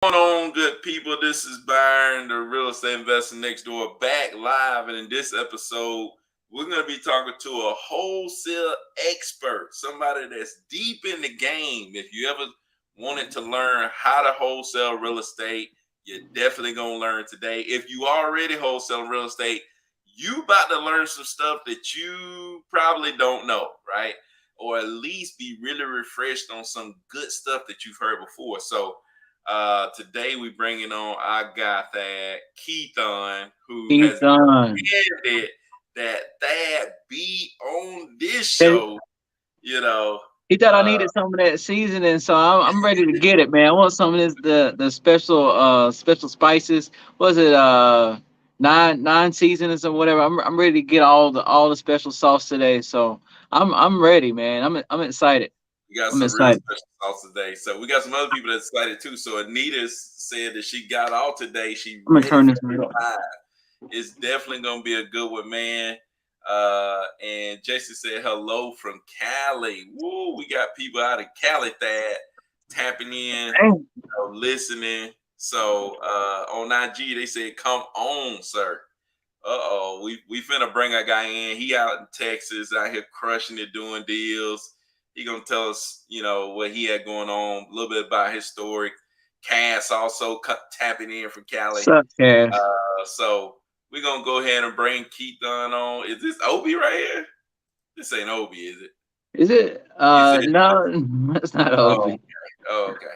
Going on, good people? This is Byron, the real estate investor next door, back live. And in this episode, we're going to be talking to a wholesale expert, somebody that's deep in the game. If you ever wanted to learn how to wholesale real estate, you're definitely going to learn today. If you already wholesale real estate, you about to learn some stuff that you probably don't know, right? Or at least be really refreshed on some good stuff that you've heard before. So, today we bringing on our guy Keith on, who has Ethan. demanded that Thad be on this That- show. You know, He thought I uh, needed some of that seasoning, so I'm ready to get it, man. I want some of this the special spices. Was it nine seasonings or whatever? I'm ready to get all the special sauce today. So I'm ready, man. I'm excited. we got I'm some real excited. special sauce today. So we got some other people that's excited too. So Anita said that she got all today. She I'm gonna ready turn for this right up. live. It's definitely gonna be a good one, man. And Jason said hello from Cali. Woo, we got people out of Cali that tapping in, Dang. listening. So on IG they said, "Come on, sir." We finna bring a guy in. He out in Texas, out here crushing it, doing deals. He gonna tell us, what he had going on, a little bit about his story. Cass also tapping in from Cali. Suck, Cash. So we're gonna go ahead and bring Keith on. Is this Obi right here? This ain't Obi, is it? Is it? He said, No, that's not "Oh, Obi. okay, oh, okay."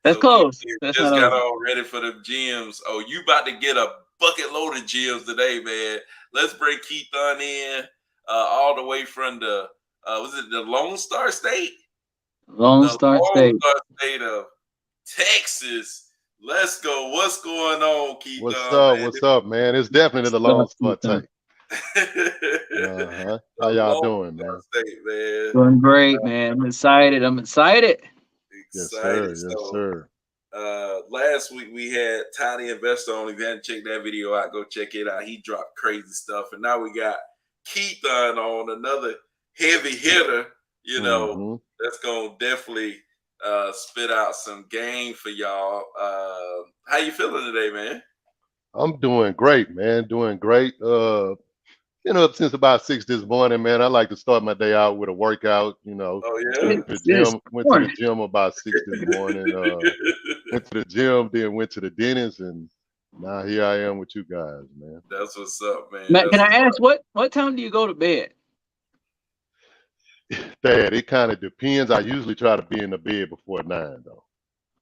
That's So Keith close. here That's not just got Obi. all ready for the gyms. Oh, you about to get a bucket load of gyms today, man. Let's bring Keith on in, all the way from the was it the Lone Star State? Lone The Star Lone State. Star State of Texas. Let's go. What's going on, Keith? What's up? Man, What's up, man? It's definitely the Suck, Lone Star Ethan. Take. How the y'all Lone doing, Star man? State, man. Doing great, man. I'm excited. I'm excited. Yes, Excited. sir. Yes, So sir. last week we had Tiny Investor on. If you hadn't checked that video out, go check it out. He dropped crazy stuff. And now we got Keith on, another heavy hitter, hmm that's gonna definitely spit out some game for y'all. How you feeling today, man? I'm doing great, man. Doing great. Been up since about 6 this morning, man. I like to start my day out with a workout. Oh Went yeah. to the This gym. Went to the morning. gym about 6 this morning. Went to the gym, then went to the dentist, and now here I am with you guys, man. That's what's up, man. Matt, can That's I what's ask up. what time do you go to bed? Dad, it kind of depends. I usually try to be in the bed before 9, though.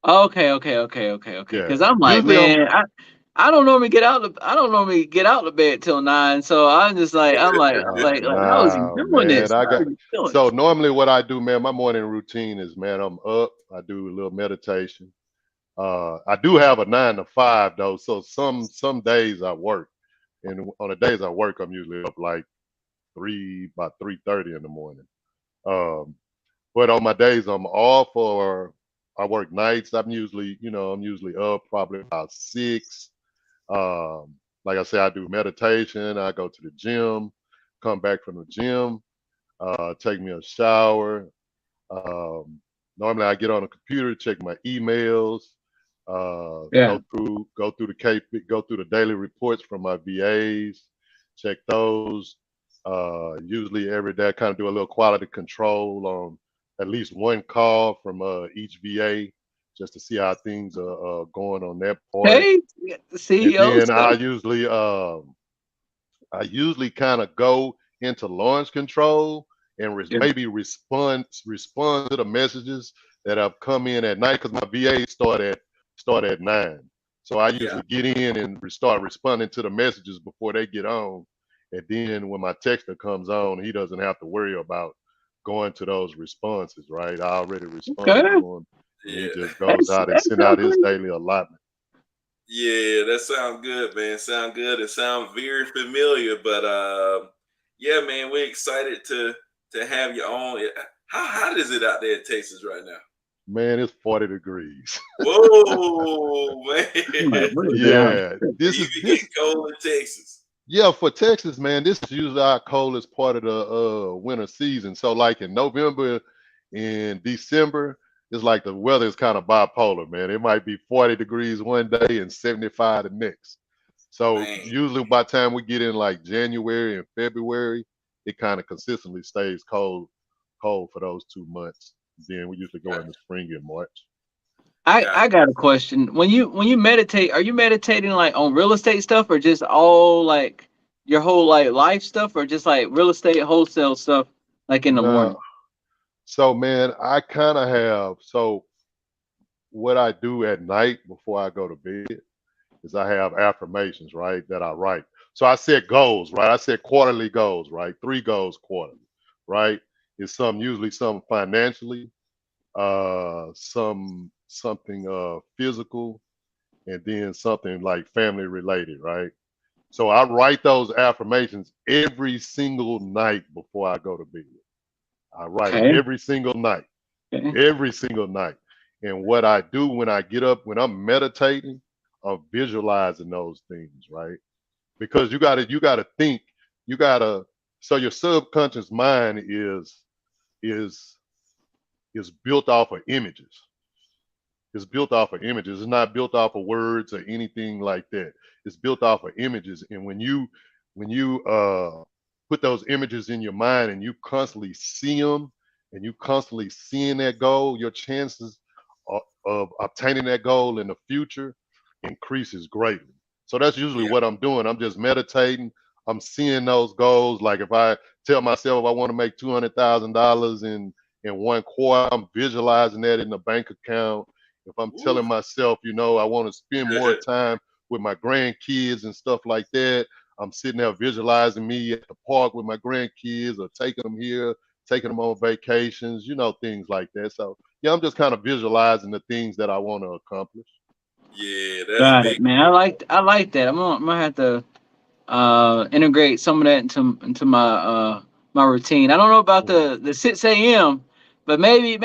Okay. Yeah. Because I'm like, Usually I'm man, I don't normally get out. I don't normally get out of bed till 9. So I'm just like, how is he Nah, doing man. this? I How got is he doing so this? normally what I do, man, my morning routine is, man, I'm up, I do a little meditation. I do have a 9 to 5 though, so some days I work. And on the days I work, I'm usually up like about 3:30 in the morning. Um, but on my days I'm off or I work nights, I'm usually up probably about 6. Like I say, I do meditation, I go to the gym, come back from the gym, take me a shower. Um, Normally, I get on the computer, check my emails, Yeah. go through the daily reports from my VAs, check those. Usually every day, I kind of do a little quality control on at least one call from each VA, just to see how things are going on that part. Hey, we got the And CEO then stuff. I usually kind of go into launch control and Yeah. maybe respond to the messages that have come in at night because my VA start at 9. So I Yeah. usually get in and start responding to the messages before they get on. And then when my texter comes on, he doesn't have to worry about going to those responses, right? I already responded Okay. to him, and he Yeah. just goes out and That send out sounds his pretty. daily allotment. Yeah, that sounds good, man. Sound good. It sounds very familiar, but yeah, man, we're excited to have you on. How hot is it out there in Texas right now? Man, it's 40 degrees. Whoa, man. I'm like, what is that? Yeah, It even get cold in Texas. yeah, for Texas, man, this is usually our coldest part of the winter season. So like in November and December, it's like the weather is kind of bipolar, man. It might be 40 degrees one day and 75 the next. So Man, usually by the time we get in like January and February, it kind of consistently stays cold for those 2 months. Then we usually go into spring and March. got I got a question. When you meditate, are you meditating like on real estate stuff or just all like your whole like life stuff or just like real estate wholesale stuff like in the No, morning? so man, I kind of have so what I do at night before I go to bed is I have affirmations, right, that I write. So I set goals, right? I set quarterly goals, right? 3 goals quarterly, right? It's some usually some financially, something physical, and then something like family related, right? So I write those affirmations every single night before I go to bed. I write them Okay. Okay. every single night. And what I do when I get up, when I'm meditating, I'm visualizing those things, right? Because you gotta think, you gotta so your subconscious mind is is built off of images. It's built off of images. It's not built off of words or anything like that. It's built off of images. And when you put those images in your mind and you constantly see them and you constantly seeing that goal, your chances of obtaining that goal in the future increases greatly. So that's usually yeah, what I'm doing. I'm just meditating. I'm seeing those goals. Like if I tell myself I want to make $200,000 in 1 quarter, I'm visualizing that in the bank account. If I'm Woo. telling myself, I want to spend more time with my grandkids and stuff like that, I'm sitting there visualizing me at the park with my grandkids or taking them here, taking them on vacations, things like that. So yeah, I'm just kind of visualizing the things that I want to accomplish. Yeah, that's Got big. it, man. I like that. I'm gonna have to integrate some of that into my routine. I don't know about Mhm. the 6 a.m., but maybe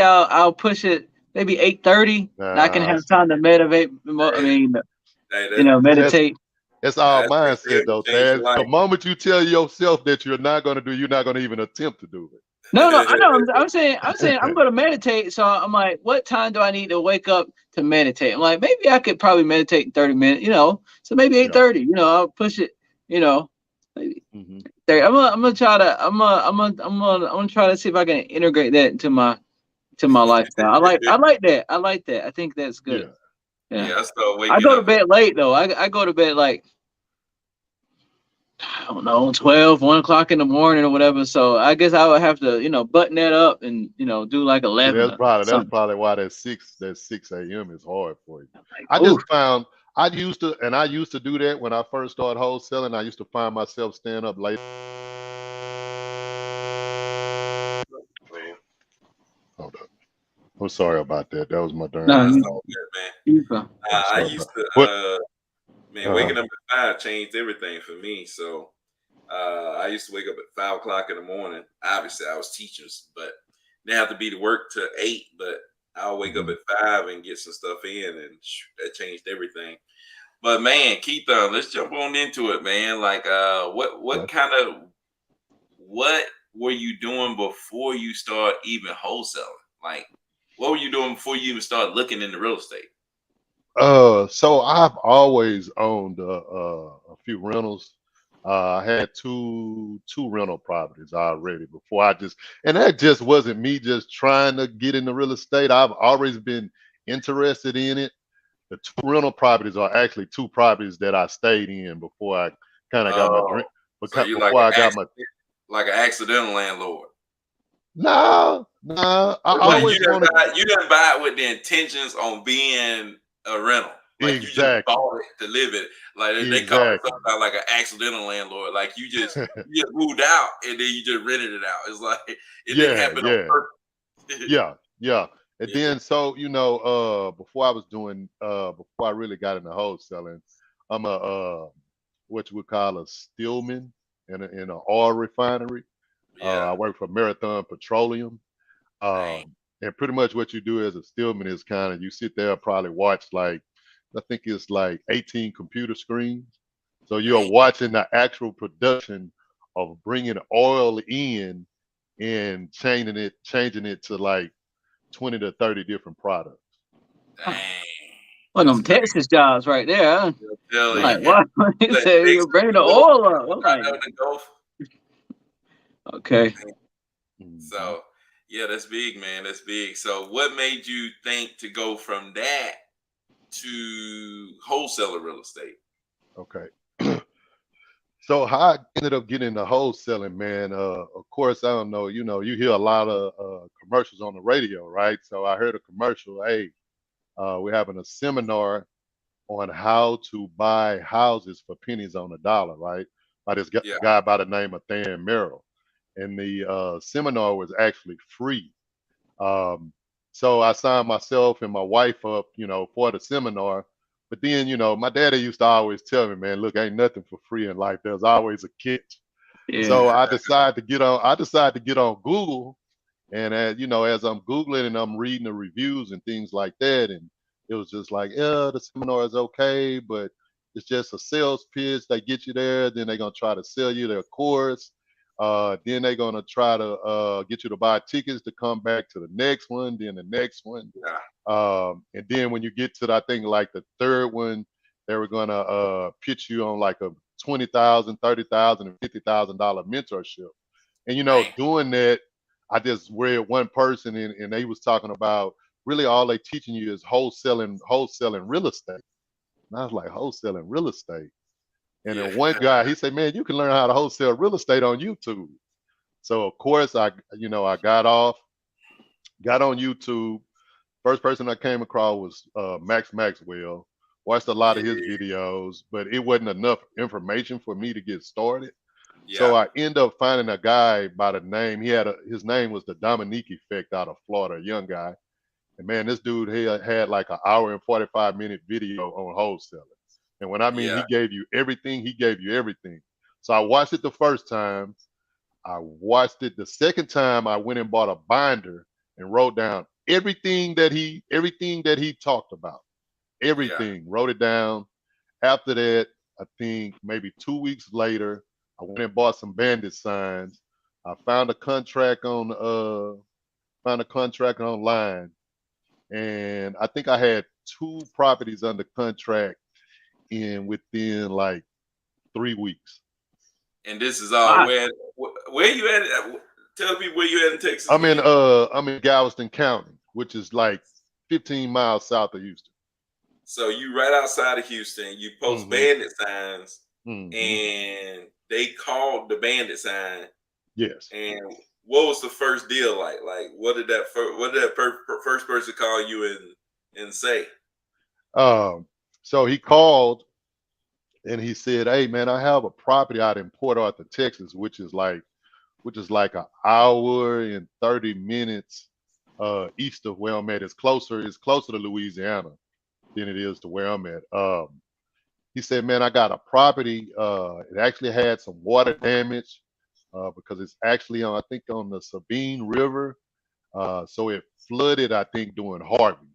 I'll push it maybe 8:30, and I can Nah, have time to meditate. I Hey, mean, hey, that, that's meditate. that's our that's pretty mindset good. though, Change your Taz. The life. moment you tell yourself that you're not going to do, you're not going to even attempt to do No, no, I know. I'm saying I'm it. gonna meditate. So I'm like, what time do I need to wake up to meditate? I'm like, maybe I could probably meditate in 30 minutes. So maybe eight Yeah. thirty. I'll push it. Maybe Hmm. 30. I'm gonna try to. I'm gonna try to see if I can integrate that into my lifestyle. I like that. I like that. I think that's good. Yeah. Yeah. Yeah, I start I waking go to up at bed late though. I go to bed like I don't know, 12, 1 o'clock in the morning or whatever. So I guess I would have to, button that up and, do like See, 11 that's or probably that's something. probably why that six a.m. is hard for you. Like, I oh, just found I used to do that when I first started wholesaling. I used to find myself staying up late. oh, Hold up. I'm sorry about that. That was my darn no, nah, it's phone. all good, man. you go. I'm I sorry used about to, what. man, Uh, waking up at 5 changed everything for me. So I used to wake up at 5 o'clock in the morning. Obviously, I was teachers, but they have to be to work till 8. But I'll wake up mhm. at 5 and get some stuff in, and that changed everything. But man, Keith, let's jump on into it, man. Like, what Okay. kind of what were you doing before you start even wholesaling? Like, what were you doing before you even started looking into real estate? So I've always owned a few rentals. I had two rental properties already before and that just wasn't me just trying to get into real estate. I've always been interested in it. The two rental properties are actually two properties that I stayed in before I kind of got my Oh, drink, so you like before I an got my. like an accidental landlord. No, no, I Like always wanted. you didn't buy it with the intentions on being a rental. Like you just Exactly, bought it to live it. Like they call it exactly. something like an accidental landlord. Like you just moved out and then you just rented it out. It's like it didn't Yeah, happen on yeah. purpose. Yeah, yeah. And Yeah. then so before I was doing before I really got into wholesaling, I'm a what you would call a stillman in an oil refinery. Yeah. I work for Marathon Petroleum. Dang. And pretty much what you do as a stillman is kind of you sit there probably watch like I think it's like 18 computer screens. So you're Dang. watching the actual production of bringing oil in and changing it to like 20 to 30 different products. Dang. One of That's them crazy. Texas jobs right there. Huh? I'm telling I'm like, you. what? He Let said, Texas "You bring the go oil up." I'm out like, there in the Gulf. okay. Mhm. So yeah, that's big, man. That's big. So what made you think to go from that to wholesaler real estate? Okay. So how I ended up getting into wholesaling, man. Of course, I don't know. You hear a lot of commercials on the radio, right? So I heard a commercial. Hey, we're having a seminar on how to buy houses for pennies on the dollar, right? By this Yeah, guy by the name of Than Merrill, and the seminar was actually free. Um, so I signed myself and my wife up, for the seminar. But then, my daddy used to always tell me, man, look, ain't nothing for free in life. There's always a catch. Yeah. So I decided to get on. I decided to get on Google, and as I'm Googling and I'm reading the reviews and things like that, and it was just like, yeah, the seminar is okay, but it's just a sales pitch. They get you there, then they're gonna try to sell you their course. Then they're gonna try to get you to buy tickets to come back to the next one, then the next one. yeah, And then when you get to, I think, like the third one, they were gonna pitch you on like a 20,000, 30,000, and $50,000 mentorship. And man. doing that, I just read one person and they was talking about really all they teaching you is wholesaling real estate. And I was like, wholesaling real estate. And Yeah, then one guy, he said, man, you can learn how to wholesale real estate on YouTube. So of course I got on YouTube. First person I came across was Max Maxwell. Watched a lot of his yeah, videos, but it wasn't enough information for me to get started. yeah, So I end up finding a guy by the name. His name was the Dominique Effect out of Florida, a young guy. And man, this dude had like an hour and 45-minute video on wholesaling. And when I mean yeah, he gave you everything. So I watched it the first time. I watched it the second time. I went and bought a binder and wrote down everything that he talked about. yeah, Everything. Wrote it down. After that, I think maybe 2 weeks later, I went and bought some bandit signs. I found a contract online, and I think I had two properties under contract in within like 3 weeks. and this is all Wow. where you at? Tell people where you at in Texas I'm in again. I'm in Galveston County, which is like 15 miles south of Houston. So you right outside of Houston. You post Hmm. bandit signs, Hmm. and they called the bandit sign. Yes. And what was the first deal like? Like, what did that first person call you and say? Um, so he called and he said, "Hey man, I have a property out in Port Arthur, Texas, which is like an hour and 30 minutes east of where I'm at. It's closer to Louisiana than it is to where I'm at." He said, "Man, I got a property. It actually had some water damage because it's actually I think on the Sabine River. So it flooded, I think, during Harvey,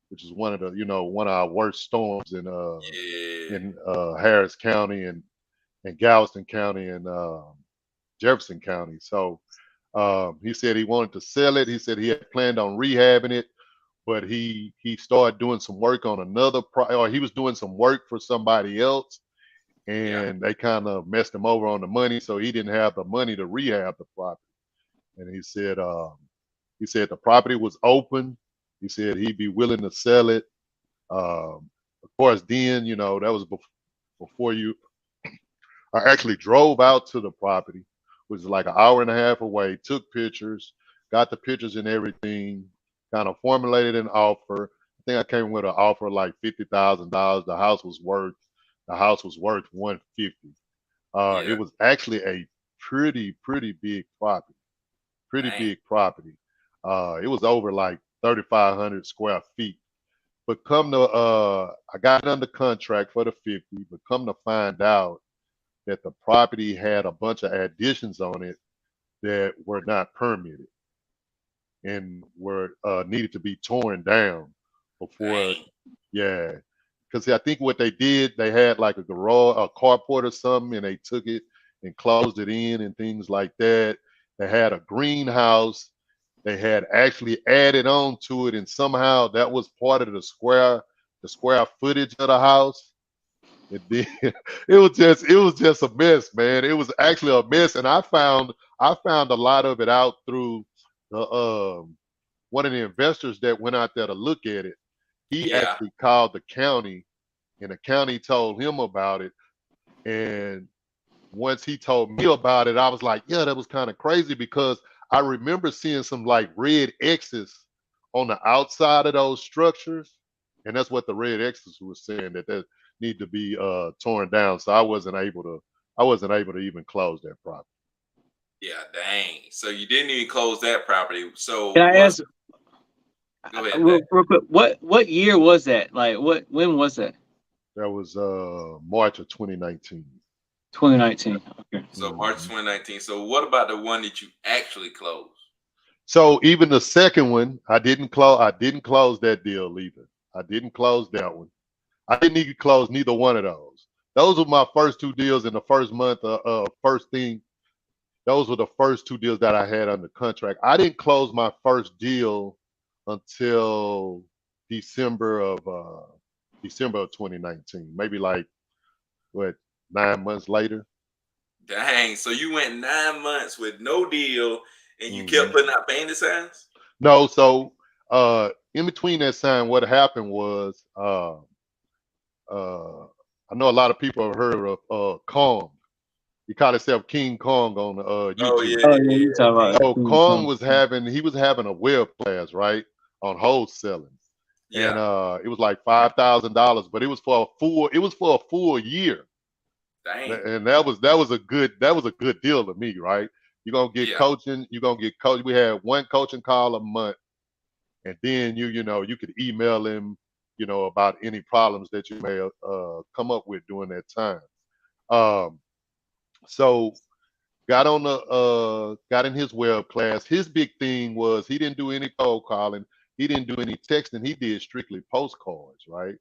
which is one of our worst storms in Yeah, Harris County and Galveston County and Jefferson County. So he said he wanted to sell it. He said he had planned on rehabbing it, but he started doing some work on or he was doing some work for somebody else, yeah, and they kind of messed him over on the money, so he didn't have the money to rehab the property. And he said the property was open. He said he'd be willing to sell it. Of course, then that was before you. I actually drove out to the property, which is like an hour and a half away. Took pictures, got the pictures and everything. Kind of formulated an offer. I think I came with an offer like $50,000. The house was worth 150. It yeah, was actually a pretty big property. Pretty dang, big property. It was over like 3,500 square feet. But I got it under contract for the 50. But come to find out that the property had a bunch of additions on it that were not permitted and were needed to be torn down before. dang, Yeah, because I think what they did, they had like a garage, a carport or something, and they took it and closed it in and things like that. They had a greenhouse They had actually added on to it, and somehow that was part of the square footage of the house. It did. It was just a mess, man. It was actually a mess, and I found a lot of it out through the one of the investors that went out there to look at it. He Yeah. actually called the county, and the county told him about it. And once he told me about it, I was like, yeah, that was kind of crazy because I remember seeing some like red X's on the outside of those structures. And that's what the red X's was saying that need to be torn down. So I wasn't able to even close that property. Yeah, dang. So you didn't even close that property. So Can I what's ask go ahead, Zach. real quick? What year was that? Like when was that? That was March of 2019. 2019. Okay. So March Mhm. 2019. So what about the one that you actually closed? So even the second one, I didn't close. I didn't close that deal either. I didn't close that one. I didn't even close neither one of those. Those were my first two deals in the first month. First thing, those were the first two deals that I had under contract. I didn't close my first deal until December of uh, December of 2019. Maybe like what 9 months later. Dang. So you went 9 months with no deal and you kept Hmm. putting out bandit signs? No, so in between that time, what happened was uh, I know a lot of people have heard of Kong. He called himself King Kong on Oh YouTube. yeah, Oh yeah, yeah, you yeah. talking King. about So King Kong Kong. he was having a web class, right, on wholesaling. And Yeah. it was like $5,000, but it was for a full year. Dang. And that was a good deal to me, right? You're gonna get Yeah. coaching, you're gonna get coach. We had one coaching call a month, and then you could email him, about any problems that you may come up with during that time. Um, so got in his web class. His big thing was he didn't do any cold calling, he didn't do any texting, he did strictly postcards, right?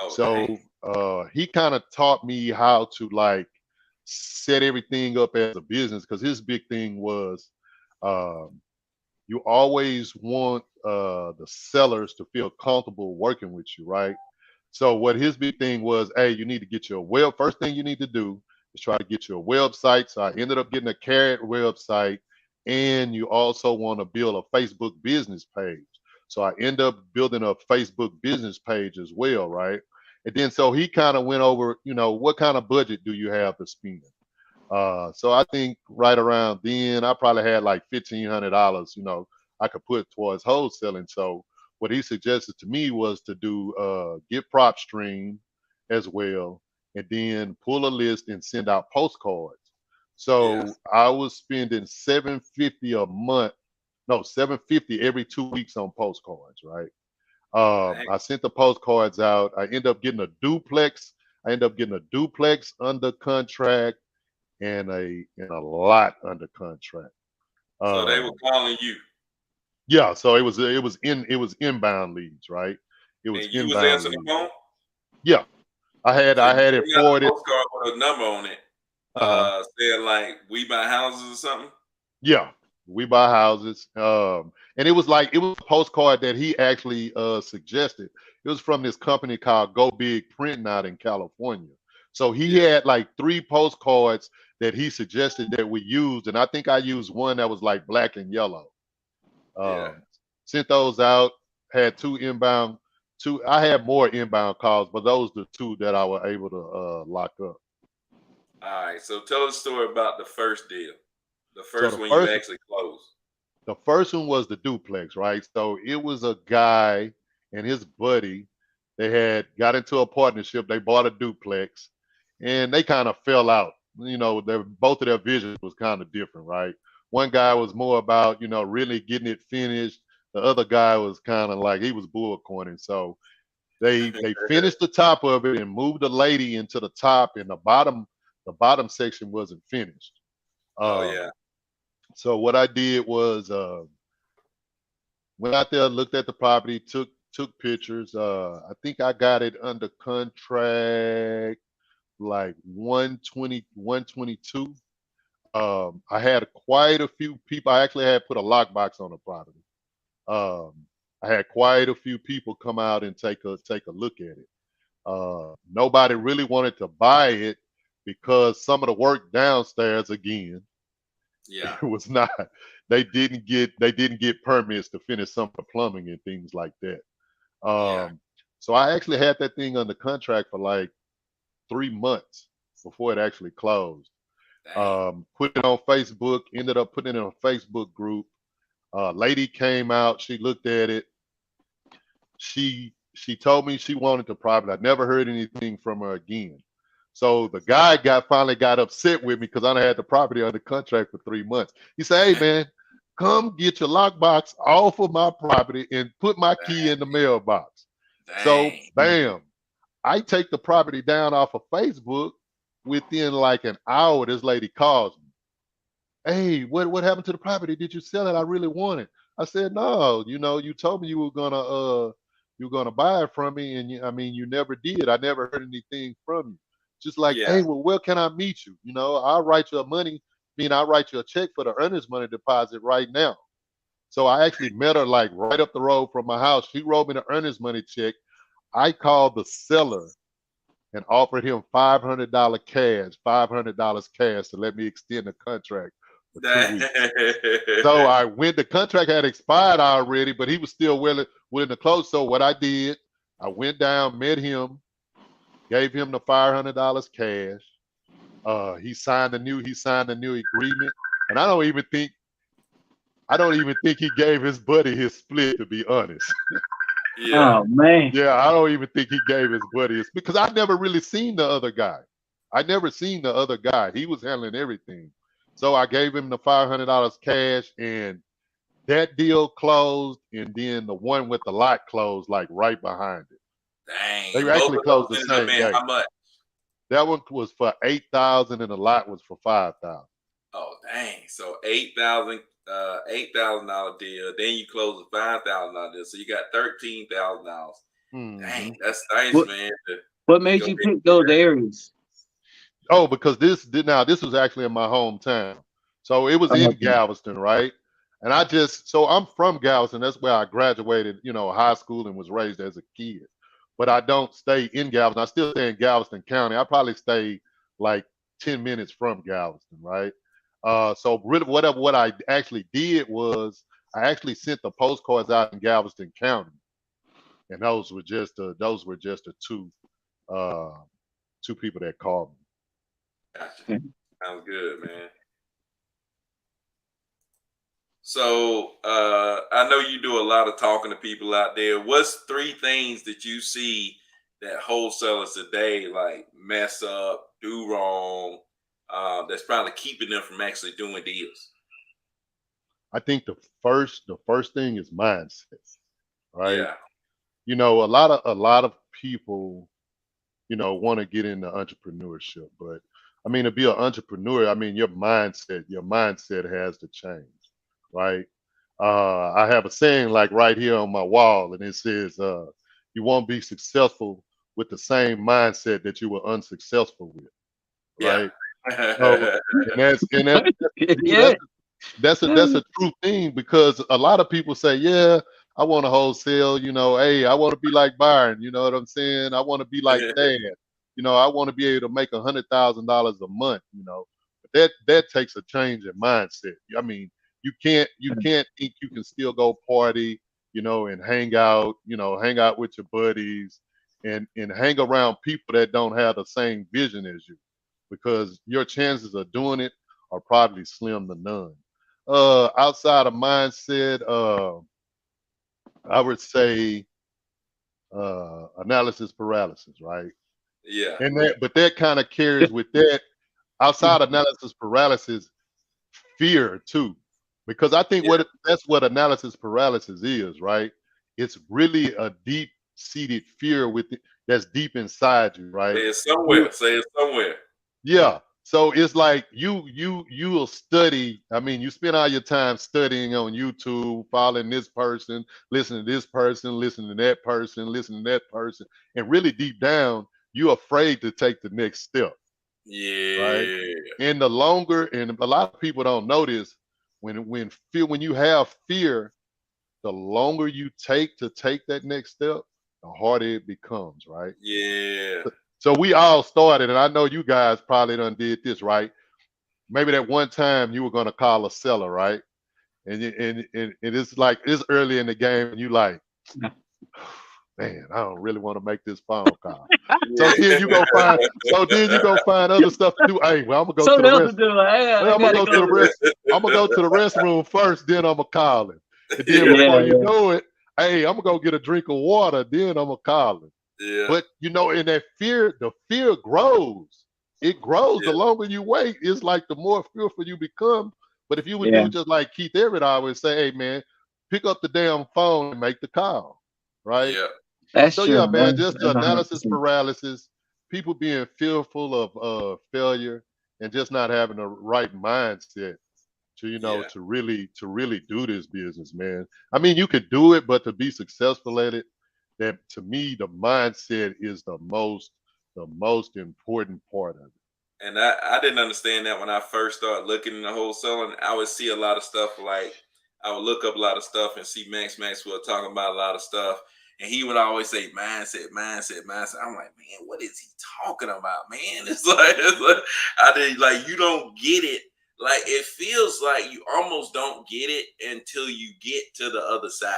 Oh dang. So he kind of taught me how to like set everything up as a business because his big thing was um, you always want the sellers to feel comfortable working with you, right? So what his big thing was, hey, you need to get your first thing you need to do is try to get your website. So I ended up getting a carrot website, and you also want to build a Facebook business page. So I end up building a Facebook business page as well, right? And then so he kind of went over, what kind of budget do you have to spend? So I think right around then I probably had like $1,500, I could put towards wholesaling. So what he suggested to me was to do get Propstream as well, and then pull a list and send out postcards. Yeah. So I was spending 750 a month, no 750 every 2 weeks on postcards, right? Dang. I sent the postcards out. I end up getting a duplex. I end up getting a duplex under contract and a lot under contract. So they were Um, calling you yeah, so it was inbound leads, right? It was and you was inbound answering the leads. phone. Yeah, I had So I you had it bring out the forwarded. postcard with a number on it, Uh-huh. saying like we buy houses or something. Yeah, we buy houses. And it was a postcard that he actually suggested. It was from this company called Go Big Printing out in California. So he Yeah. had like three postcards that he suggested that we used, and I think I used one that was like black and yellow. Yeah. Um, Sent those out. Had two inbound. Two. I had more inbound calls, but those are the two that I was able to lock up. All right. So tell us a story about the first deal, the So first one you actually closed. the first one was the duplex, right? So it was a guy and his buddy. They had got into a partnership. They bought a duplex, and they kind of fell out. Both of their visions was kind of different, right? One guy was more about really getting it finished. The other guy was kind of like he was bullcorning. So they finished the top of it and moved the lady into the top, and the bottom section wasn't finished. Oh Um, yeah. so what I did was went out there, looked at the property, took pictures. I think I got it under contract like 120, 122. I had quite a few people. I actually had put a lockbox on the property. Um, I had quite a few people come out and take a look at it. Nobody really wanted to buy it because some of the work downstairs again Yeah. it was not they didn't get permits to finish some of the plumbing and things like that. Yeah. So I actually had that thing under contract for like 3 months before it actually closed. Dang. Put it on Facebook, ended up putting it in a Facebook group. Lady came out, she looked at it. She told me she wanted the property. I never heard anything from her again. So the guy finally got upset with me because I done had the property under contract for 3 months. He said, "Hey man, come get your lockbox off of my property and put my key in the mailbox." So Dang. bam, I take the property down off of Facebook. Within like an hour, this lady calls me. "Hey, what happened to the property? Did you sell it? I really want it." I said, "No, you told me you were gonna buy it from me, and I mean, you never did. I never heard anything from you." Just like, Yeah. "Hey, well, where can I meet you? I'll write you a money, I'll write you a check for the earnest money deposit right now." So I actually met her like right up the road from my house. She wrote me the earnest money check. I called the seller and offered him $500 cash to let me extend the contract for 2 weeks. So Dang. I went. The contract had expired already, but he was still willing to close. So what I did, I went down, met him, gave him the $500 cash. He signed a new agreement, and I don't even think he gave his buddy his split. To be honest, Yeah. Oh man. yeah, I don't even think he gave his buddy his because I never really seen the other guy. I never seen the other guy. He was handling everything. So I gave him the $500 cash, and that deal closed, and then the one with the lot closed like right behind it. Dang. They And both actually of closed those the ended up same being day. how much? That one was for 8,000, and the lot was for 5,000. Oh, dang. So 8,000, $8,000 deal. Then you close a $5,000 deal. So you got $13,000. Dang, Hmm. that's nice, What man. what To made go you ahead pick and do those that. areas? Oh, because this was actually in my hometown, so it was in Okay. Galveston, right? And I'm from Galveston. That's where I graduated, high school and was raised as a kid. But I don't stay in Galveston. I still stay in Galveston County. I probably stay like 10 minutes from Galveston, right? So really, what I actually did was I actually sent the postcards out in Galveston County, and those were just the uh, two people that called me. Gotcha. Sounds good, man. So I know you do a lot of talking to people out there. What's three things that you see that wholesalers today like mess up, do wrong, that's probably keeping them from actually doing deals? I think the first thing is mindset, right? Yeah. A lot of people, want to get into entrepreneurship, but I mean, to be an entrepreneur, I mean, your mindset has to change, right? I have a saying like right here on my wall, and it says, "You won't be successful with the same mindset that you were unsuccessful with," Yeah. right? So, and that's true. Yeah. That's a true thing because a lot of people say, "Yeah, I want to wholesale." Hey, I want to be like Byron. You know what I'm saying? I want to be like Dad. I want to be able to make $100,000 a month. But that takes a change in mindset. I mean, you can't think you can still go party, and hang out with your buddies, and hang around people that don't have the same vision as you, because your chances of doing it are probably slim to none. Outside of mindset, I would say analysis paralysis, right? Yeah. But that kind of carries with that. Outside analysis paralysis, fear too, because I think Yeah. that's what analysis paralysis is, right? It's really a deep seated fear that's deep inside you, right? Say it somewhere. You Say it somewhere. Yeah. So it's like you will study. I mean, you spend all your time studying on YouTube, following this person, listening to this person, listening to that person, listening to that person, and really deep down, you're afraid to take the next step, right? Yeah. And a lot of people don't notice when you have fear, the longer you take to take that next step, the harder it becomes, right? Yeah. So we all started, and I know you guys probably done did this, right? Maybe that one time you were gonna call a seller, right? And it's like it's early in the game, and you like, man, I don't really want to make this phone call. So then you go find, other stuff to do. Hey, well, I'm gonna go to Something the else to rest. do. Hey, Well, I I'm gonna gotta go to the go. rest. I'm gonna go to the restroom first, then I'm gonna call him. And then Yeah, before you yeah, know it, hey, I'm gonna go get a drink of water, then I'm gonna call him. Yeah. But you know, in that fear, the fear grows. It grows Yeah. the longer you wait. It's like the more fearful you become. But if you would yeah. do just like Keith Everett always say, hey man, pick up the damn phone and make the call. Right? Yeah. That's So true. yeah, man, just the That's analysis 100%. paralysis, people being fearful of failure and just not having the right mindset to Yeah. to really do this business, man. I mean, you could do it, but to be successful at it, that to me, the mindset is the most important part of it. And I didn't understand that when I first started looking into wholesaling. I would see a lot of stuff like I would look up a lot of stuff and see Max Maxwell talking about a lot of stuff. And he would always say mindset, mindset, mindset. I'm like, man, what is he talking about, man? It's like I did like you don't get it. Like it feels like you almost don't get it until you get to the other side.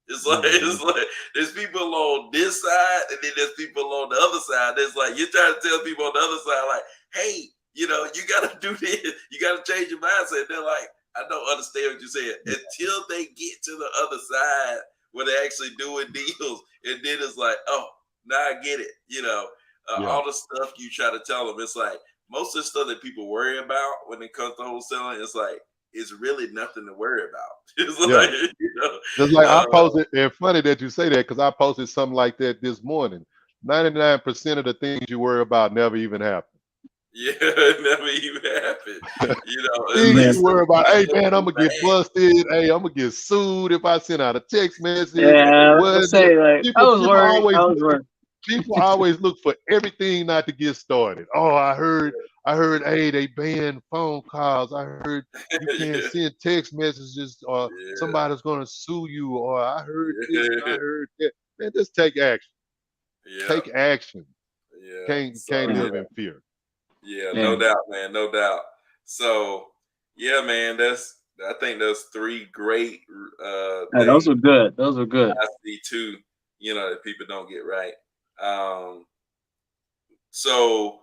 Mhm. It's like there's people on this side and then there's people on the other side. There's like you're trying to tell people on the other side, like, hey, you gotta do this, you gotta change your mindset. They're like, I don't understand what you're saying. Until they get to the other side where they're actually doing deals, and then it's like, oh, now I get it. Yeah, All the stuff you try to tell them, it's like most of the stuff that people worry about when it comes to wholesaling, it's like it's really nothing to worry about. It's yeah. like Just like I uh, posted, and funny that you say that because I posted something like that this morning. 99% of the things you worry about never even happen. yeah, it never even happened. Things Yeah, you worry about, hey man, I'm gonna get busted. Hey, I'm gonna get sued if I send out a text message. yeah. What Let's say like I people was people worried. always I was looking worried. people always look for everything not to get started. Oh, I heard, hey, they banned phone calls. I heard you can't Yeah, send text messages or yeah, somebody's gonna sue you, or I heard this and I yeah, heard that. Man, just take action. yeah, Take action. yeah. So Can't Yeah, live yeah, in fear. yeah, yeah. no doubt, man, no doubt. So yeah, man, I think those three great Those things were good. Those were good. I see too. That people don't get right. Um, So,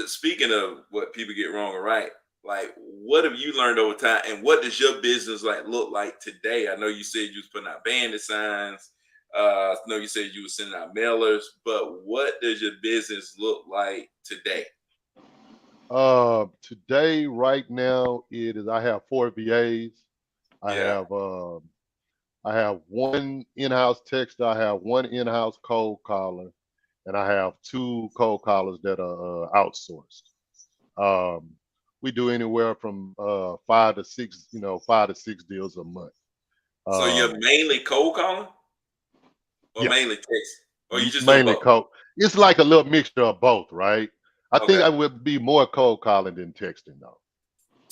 speaking of what people get wrong or right, like what have you learned over time, and what does your business like look like today? I know you said you was putting out bandit signs. I know you said you were sending out mailers, but what does your business look like today? Today, right now, it is. I have 4 VAs. I Yeah. have I have one in-house texter. I have one in-house cold caller, and I have two cold callers that are outsourced. Um, we do anywhere from 5 to 6, 5 to 6 deals a month. So you're Um, mainly cold calling or yeah, mainly text, or you just doing mainly both? cold. It's like a little mixture of both, right? I think Okay. I would be more cold calling than texting, though.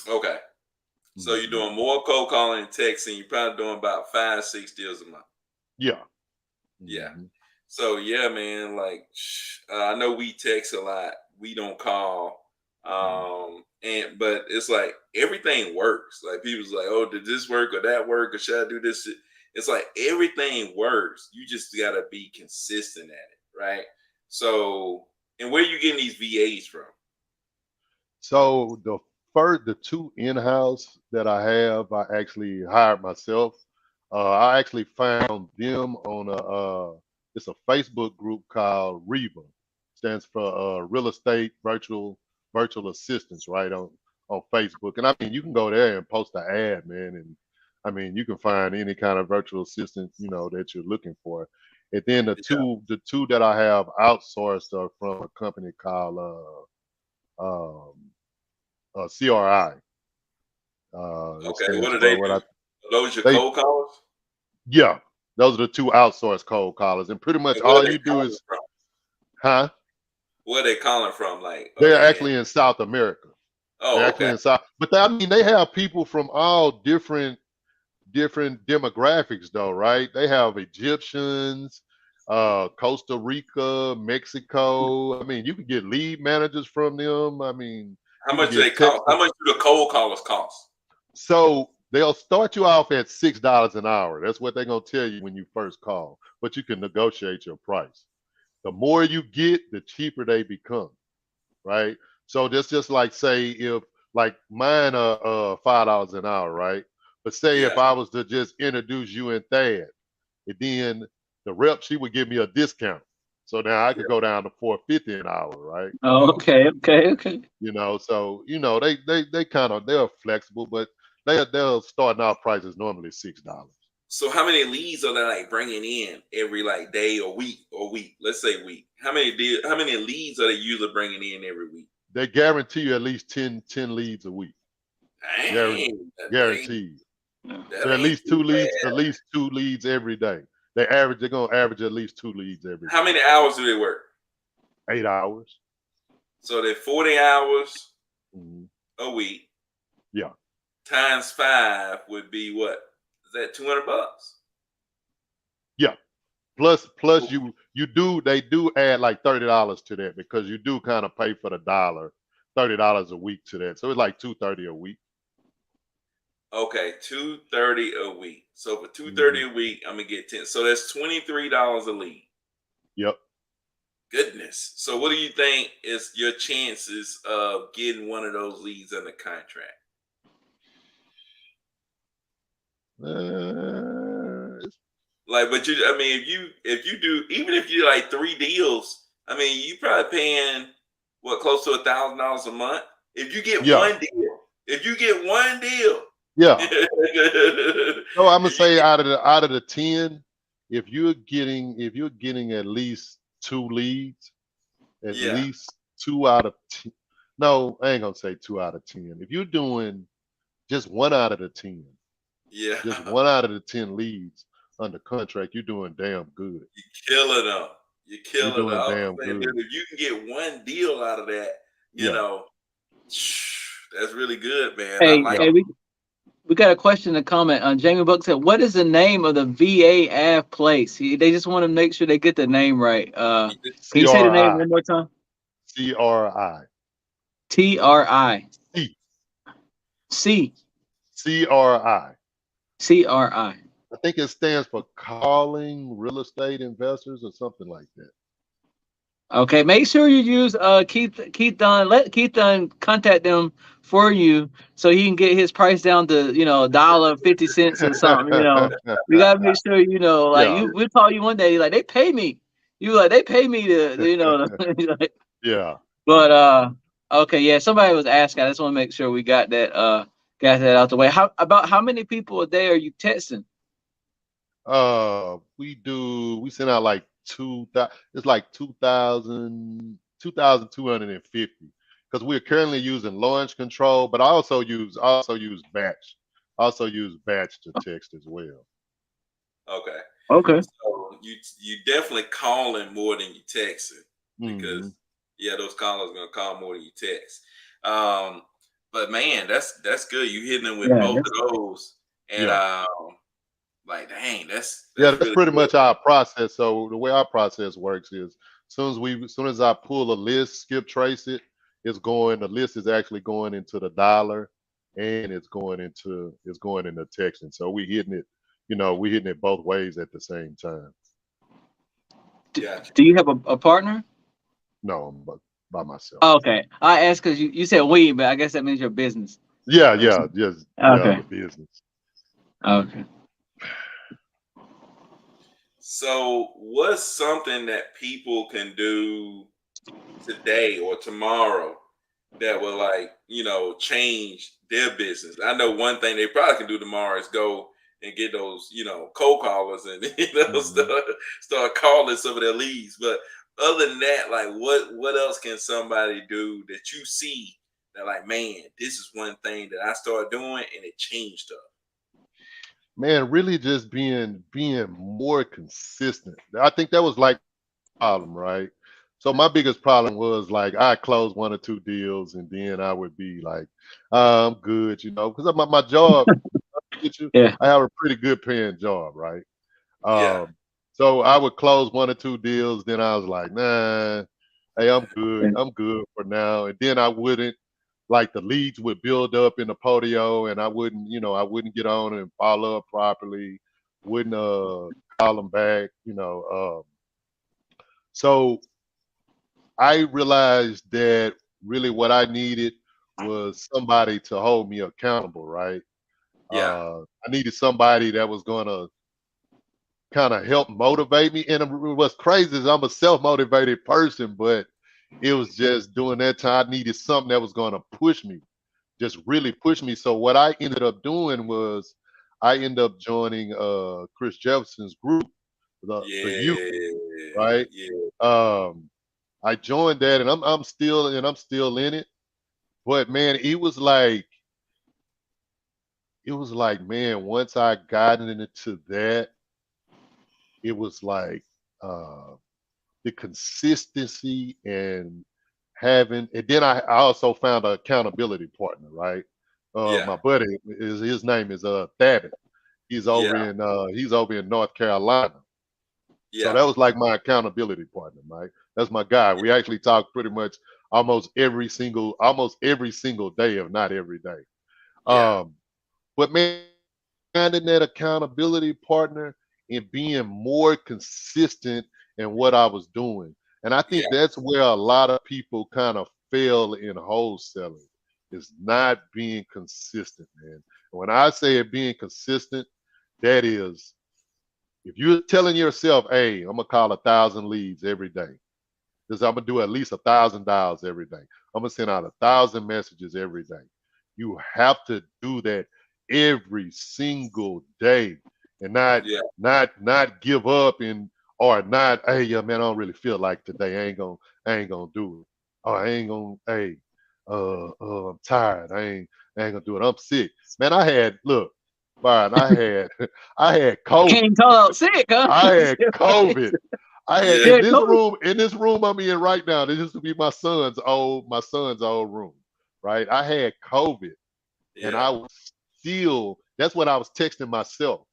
Okay. So you're Mhm. doing more cold calling and texting. You're probably doing about 5, 6 deals a month. Yeah. Yeah. Mhm. So yeah, man. Like I know we text a lot. We don't call. Mhm. But it's like everything works. Like people's like, oh, did this work or that work or should I do this? It's like everything works. You just gotta be consistent at it, right? So, and where you getting these VAs from? So the two in-house that I have, I actually hired myself. I actually found them on it's a Facebook group called Reva. Stands for Real Estate Virtual Assistants, right on Facebook. And I mean, you can go there and post an ad, man, and I mean, you can find any kind of virtual assistant, that you're looking for. And then Yeah. the two that I have outsourced are from a company called um, CRI. It Okay. What stands do they for what do? I Are those your they cold callers? yeah. Those are the two outsourced cold callers, and pretty much And where are all they you do calling is, from? huh? Where are they calling from? Like, are They're they in? actually in South America. They're Oh, actually okay. in South, but I mean they have people from all different different demographics though, right? They have Egyptians, Costa Rica, Mexico. I mean, you can get lead managers from them. I mean, How you can much do get they cost? Texas. How much do the cold callers cost? So they'll start you off at $6 an hour. That's what they're gonna tell you when you first call, but you can negotiate your price. The more you get, the cheaper they become, right? So that's just like say if like mine are $5 an hour, right? But say if Yeah. I was to just introduce you and Thad, and then the rep she would give me a discount. So now I could Yeah. go down to 450 an hour, right? Oh, Okay. okay. So they kind of they're flexible, but they're starting out prices normally $6. So how many leads are they like bringing in every like day or week or week? Let's say week. How many leads are they usually bringing in every week? They guarantee you at least 10 leads a week. Dang, Guaranteed. So that ain't too at bad. least 2 leads every day. They're gonna average at least 2 leads every How day. many hours do they work? 8 hours. So they're 40 hours Hmm. a week Yeah. times 5 would be what? Is that $200? Yeah. Plus they do add like $30 to that because you do kind of pay for the dollar, $30 a week to that. So it's like 230 a week. Okay, 230 a week. So for Hmm. 230 a week, I'm gonna get 10. So that's $23 a lead. Yep. Goodness. So what do you think is your chances of getting one of those leads under contract? It's Like, but I mean, if you do, even if you do like 3 deals, I mean, you probably paying what close to $1,000 a month. If you get yeah. one deal, if you get one deal, Yeah. So I'm gonna if you say get, out of the 10, if you're getting at least 2 leads, at yeah, least 2 out of 10. No, I ain't gonna say 2 out of 10. If you're doing just 1 out of the 10, yeah, just 1 out of the 10 leads under contract, you're doing damn good. you killing them. You You're killing them. doing I was damn saying, good. dude, if you can get one deal out of that, you Yeah. know, that's really good, man. I Hey, like Yeah. hey, we got a question to comment. Jamie Buck said, "What is the name of the VA Ave place?" They just want to make sure they get the name right. it. Can you say the name CRI. one more time? CRI. TRI C. C CRI. CRI. I think it stands for calling real estate investors or something like that. Okay, make sure you use Keith Dunn. Let Keith Dunn contact them for you so he can get his price down to $1.50 or something. We gotta make sure like Yeah. we'll call you one day like they pay me. You like they pay me like, Yeah. but okay, yeah, somebody was asking. I just want to make sure we got that out the way. How many people a day are you texting? We send out like 2,000, it's like 2,250 because we're currently using launch control, but I also use batch. I also use batch to text as well. Okay. Okay. So you definitely calling more than you texting Hmm. because yeah, those callers gonna call more than you text. Um, but man, that's good. You hitting them with Yeah. both of those, and Yeah. like dang, Yeah, that's that's really pretty good. much our process. So the way our process works is as soon as I pull a list, skip trace it, the list is actually going into the dollar and it's going into texting. So we hitting it both ways at the same time. Gotcha. Do you have a partner? No, I'm by myself. Okay, I asked because you said we, but I guess that means your business. Yeah, Or yeah, something. just yeah, Okay. the business. Okay. So what's something that people can do today or tomorrow that will like change their business? I know one thing they probably can do tomorrow is go and get those cold callers and Hmm. start calling some of their leads. But other than that, like what else can somebody do that you see that like, man, this is one thing that I started doing and it changed up. Man, really just being more consistent. I think that was like problem, right? So my biggest problem was like I closed 1 or 2 deals and then I would be like, I'm good, because my job with you, Yeah. I have a pretty good paying job, right? Yeah. Um, so I would close 1 or 2 deals. Then I was like, nah, hey, I'm good. Yeah. I'm good for now. And then I wouldn't like the leads would build up in the podio, and I wouldn't get on and follow up properly. Wouldn't call them back. So I realized that really what I needed was somebody to hold me accountable, right? Yeah. I needed somebody that was gonna kind of help motivate me. And what's crazy is I'm a self-motivated person, but it was just during that time I needed something that was gonna push me, just really push me. So what I ended up doing was I ended up joining Chris Jefferson's group, the youth, Yeah. right? Yeah. Um, I joined that, and I'm still in it. But man, it was like man, once I got into that, it was like uh, the consistency and having, and then I also found an accountability partner, right? Yeah. My buddy is his name is Thabit. Yeah. He's over in North Carolina. So Yeah. that was like my accountability partner, right? That's my guy. We actually talk pretty much almost every single day, if not every day. Yeah. Um, but man, finding that accountability partner and being more consistent in what I was doing. And I Yeah. think that's where a lot of people kind of fail in wholesaling is not being consistent, man. When I say it being consistent, that is if you're telling yourself, hey, I'm gonna call 1,000 leads every day. Because I'm gonna do at least 1,000 dials every day. I'm gonna send out 1,000 messages every day. You have to do that every single day, and not Yeah. not not give up and or not. Hey, yeah, man, I don't really feel like today. I ain't gonna do it. Oh, I ain't gonna. Hey, I'm tired. I ain't gonna do it. I'm sick, man. Byron. I had Can't COVID. even call out sick, huh? I had COVID. I had Yeah. in Yeah, this COVID. room, in this room I'm in right now. This used to be my son's old room, right? I had COVID, and Yeah. I was still. That's what I was texting myself.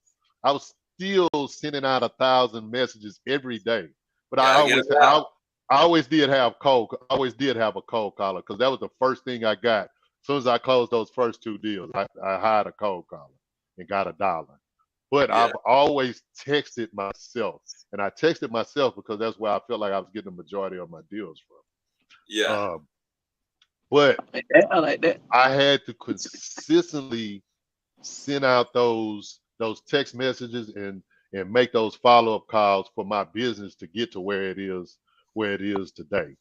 I was still sending out 1,000 messages every day, but I Gotta get always, it I, out. I always did have cold. I always did have a cold caller because that was the first thing I got. As soon as I closed those first 2 deals, I hired a cold caller and got $1. But Yeah. I've always texted myself. And I texted myself because that's where I felt like I was getting the majority of my deals from. Yeah. But Like that, I like that. I had to consistently send out those text messages and make those follow-up calls for my business to get to where it is today.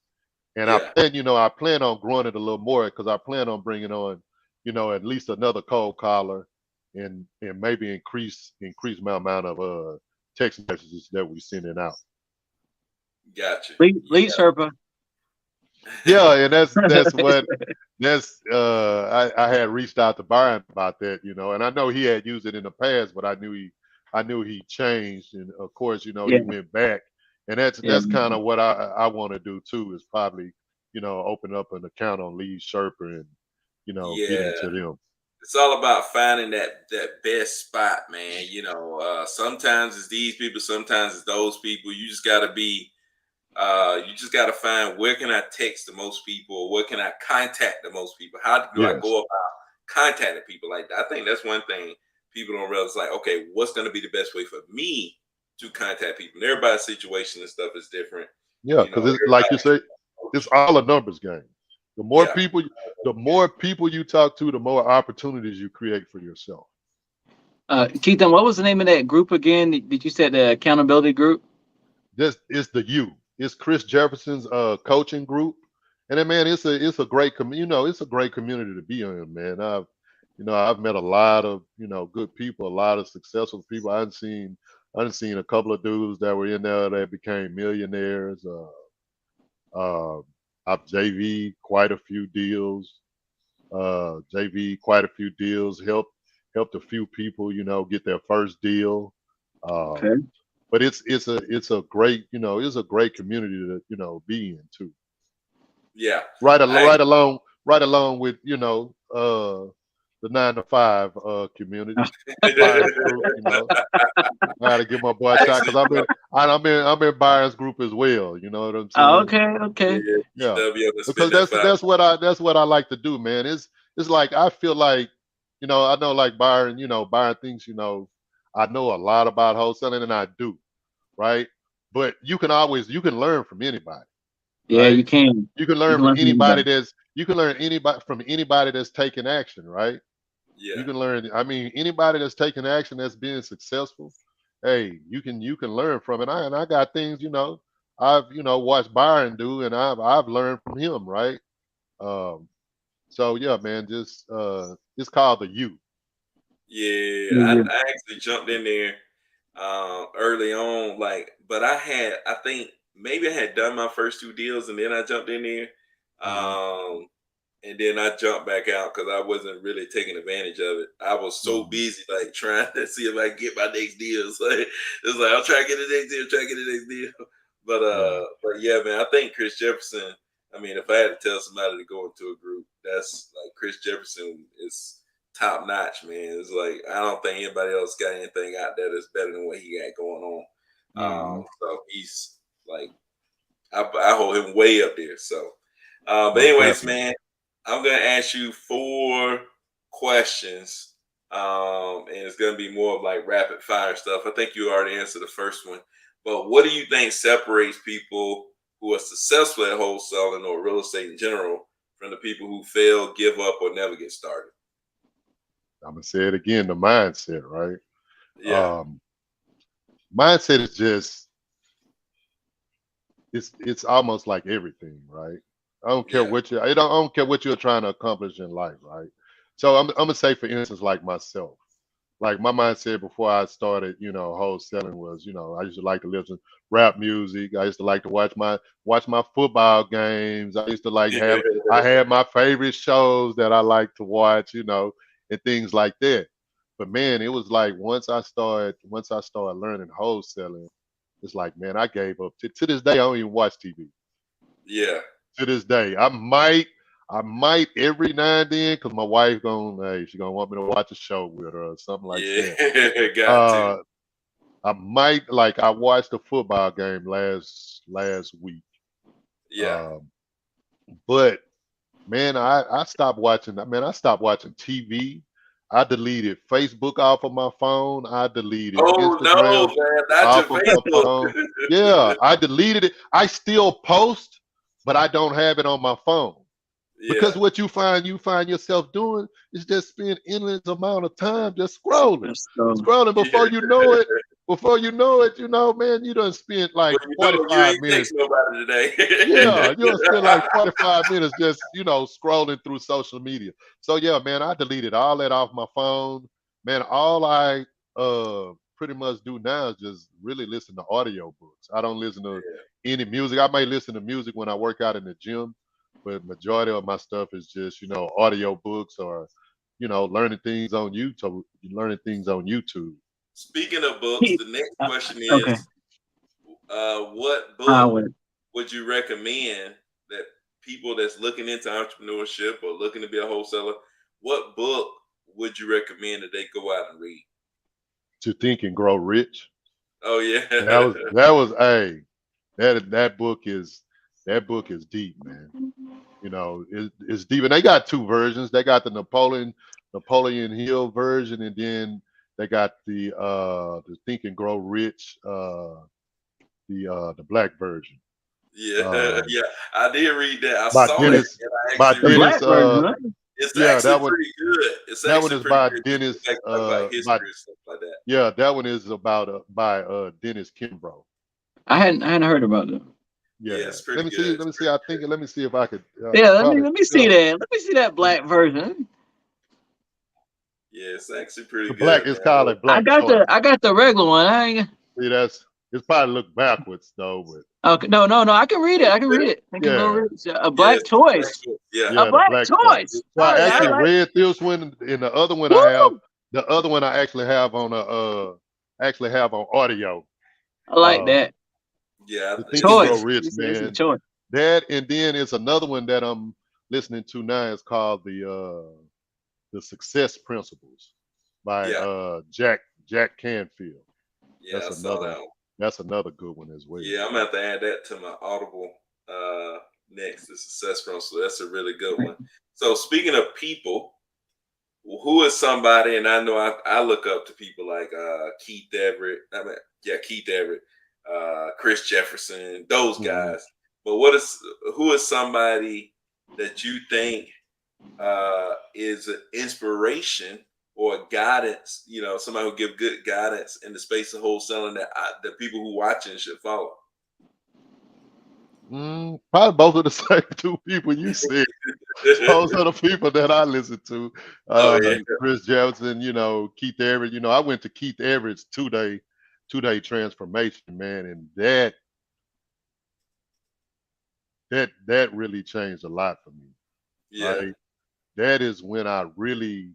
And I Yeah. plan, I plan on growing it a little more because I plan on bringing on, at least another cold caller and maybe increase my amount of text messages that we sending out. Gotcha. Lead Sherpa. Yeah, and I had reached out to Byron about that, and I know he had used it in the past, but I knew he changed, and of course, Yeah, he went back, and that's yeah, that's kind of what I want to do too, is probably, open up an account on Lead Sherper and get Yeah. into them. It's all about finding that best spot, man. Sometimes it's these people, sometimes it's those people. You just gotta find where can I text the most people, or where can I contact the most people? How do I Yes. go about contacting people like that? I think that's one thing people don't realize. Like, okay, what's gonna be the best way for me to contact people? And everybody's situation and stuff is different. Yeah, because it's like you Everybody, say, it's all a numbers game. The more yeah, people, the more people you talk to, the more opportunities you create for yourself. Keaton, what was the name of that group again? Did you say the accountability group? This is the you. It's Chris Jefferson's coaching group, and then man, it's a great it's a great community to be in, man. I've met a lot of good people, a lot of successful people. I've seen a couple of dudes that were in there that became millionaires. Uh, I've JV quite a few deals. JV quite a few deals. Helped a few people, get their first deal. Um, Okay. but it's a great community to be in too. yeah. Right, I right along with the 9 to 5 community buyers group. You know, I got to give my boy a shot because I'm in buyers group as well. You know what I'm Oh, saying? okay, okay. Yeah, Yeah, be able to because spend that that's what I like to do, man. It's like I feel like, you know, I know like Byron, you know, Byron thinks, you know, I know a lot about wholesaling and I do, right? But you can learn from anybody, Yeah, right? you can. You can You learn can from learn from anybody anybody. that's you can learn anybody from anybody that's taking action, right? Yeah, You can learn. I mean, anybody that's taking action that's being successful, hey, you can learn from it. I got things, you know, I've watched Byron do, and I've learned from him, right? Um, so yeah, man, just it's called the U. yeah. Yeah, yeah. I actually jumped in there early on, like, but I think maybe I had done my first 2 deals and then I jumped in there. Hmm. Um, and then I jumped back out because I wasn't really taking advantage of it. I was so Hmm. busy, like trying to see if I can get my next deal. So it's like I'll try to get the next deal, try to get the next deal. Yeah, But yeah, man, I think Chris Jefferson. I mean, if I had to tell somebody to go into a group, that's like Chris Jefferson is top notch, man. It's like I don't think anybody else got anything out there that's better than what he got going on. hmm, So he's like I hold him way up there. So, but most anyways, definitely. man, I'm gonna ask you 4 questions, and it's gonna be more of like rapid fire stuff. I think you already answered the first one, but what do you think separates people who are successful at wholesaling or real estate in general from the people who fail, give up, or never get started? I'm gonna say it again, the mindset, right? Yeah, Um, Mindset is just it's almost like everything, right? I don't care yeah, what you I don't care what you're trying to accomplish in life, right? So I'm gonna say, for instance, like myself, like my mindset before I started, you know, wholesaling was, you know, I used to like to listen rap music. I used to like to watch my football games. I used to like have I had my favorite shows that I like to watch, you know, and things like that. But man, it was like once I started learning wholesaling, it's like, man, I gave up. To this day, I don't even watch TV. yeah, To this day, I might every now and then, because my wife she gonna want me to watch a show with her or something like that. yeah. Got to. Uh, I might, like, I watched a football game last week. Yeah. Um, but man, I stopped watching. Man, I stopped watching TV. I deleted Facebook off of my phone. I deleted Oh no, Instagram man! Not your off of my Facebook. phone. Yeah, I deleted it. I still post, but I don't have it on my phone. Yeah. Because what you find yourself doing is just spend endless amount of time just scrolling, So scrolling. Yeah. Before you know it, you know, man, you done spent like But you know, you 45 ain't minutes. text nobody Yeah, today. you done spent like 45 minutes just, you know, scrolling through social media. So yeah, man, I deleted all that off my phone. Man, all I pretty much do now is just really listen to audio books. I don't listen to any music. I may listen to music when I work out in the gym, but majority of my stuff is just, you know, audio books, or, you know, learning things on YouTube. Speaking of books, he, the next uh, question okay. is, what I book would. would you recommend that people that's looking into entrepreneurship or looking to be a wholesaler? What book would you recommend that they go out and read? To Think and Grow Rich. Oh yeah, That was hey, that book is deep, man. You know, it's deep, and they got two versions. They got the Napoleon Hill version, and then they got the Think and Grow Rich, the black version. yeah, Um, yeah. I did read that. I by saw that, Dennis and I by actually The read it. Dennis. black version, right? It's Yeah, actually pretty good. It's that one actually is pretty by good. It's Dennis. like talk about By history and stuff like that. Yeah, that one is about by Dennis Kimbrough. I hadn't heard about them. Yeah, Yeah, it's pretty good. It's pretty good. let me see if I could Yeah, probably let me see still. that. Let me see that black version. Yeah, it's actually pretty The black good, is man. called a black choice. I got the regular one. I ain't, See, it's probably look backwards though, but okay. No. I can read it. I can read it. I can go yeah, read it. A Yeah, black it's the black choice. book. Yeah, A yeah, the black black choice. choice. So I I actually yeah, like. read this one, and Woo! the other one I actually have on audio. I like Uh, that yeah. the Think and It's Grow choice. Rich, It's a man. choice. That, and then it's another one that I'm listening to now. It's called The Success Principles by Yeah, Jack Canfield. yeah, That's I saw another that one. that's another good one as well. Yeah, I'm gonna have to add that to my Audible next. The Success Principle. That's a really good one. So speaking of people, who is somebody, and I know I look up to people like Keith Everett. I mean, yeah, Keith Everett, Chris Jefferson, those Mhm. guys. But who is somebody that you think is an inspiration or guidance? You know, somebody who give good guidance in the space of wholesaling that the people who watching should follow. Probably both of the same two people you said. Those are the people that I listen to. Oh yeah, Chris Jefferson, Keith Everett. I went to Keith Everett's two day transformation, man, and that really changed a lot for me. yeah, Right? That is when I really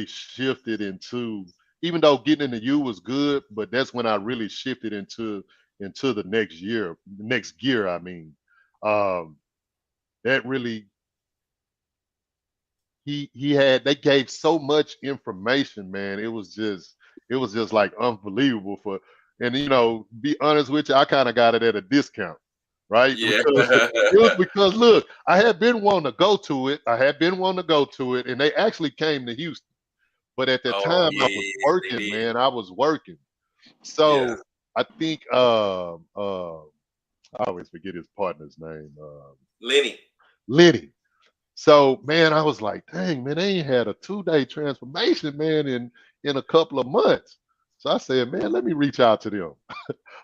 shifted into, even though getting into you was good, but that's when I really shifted into the next gear. I mean, um, that really he had they gave so much information, man. It was just like unbelievable for, and be honest with you, I kind of got it at a discount, right? yeah, Because it was because look, I had been wanting to go to it. I had been wanting to go to it, and they actually came to Houston. But at that oh time, I was yeah, they working, did. man. I was working. Yeah, So I think I always forget his partner's name, Lenny. Lenny. So man, I was like, dang, man, they ain't had a 2-day transformation, man, in a couple of months. So I said, man, let me reach out to them.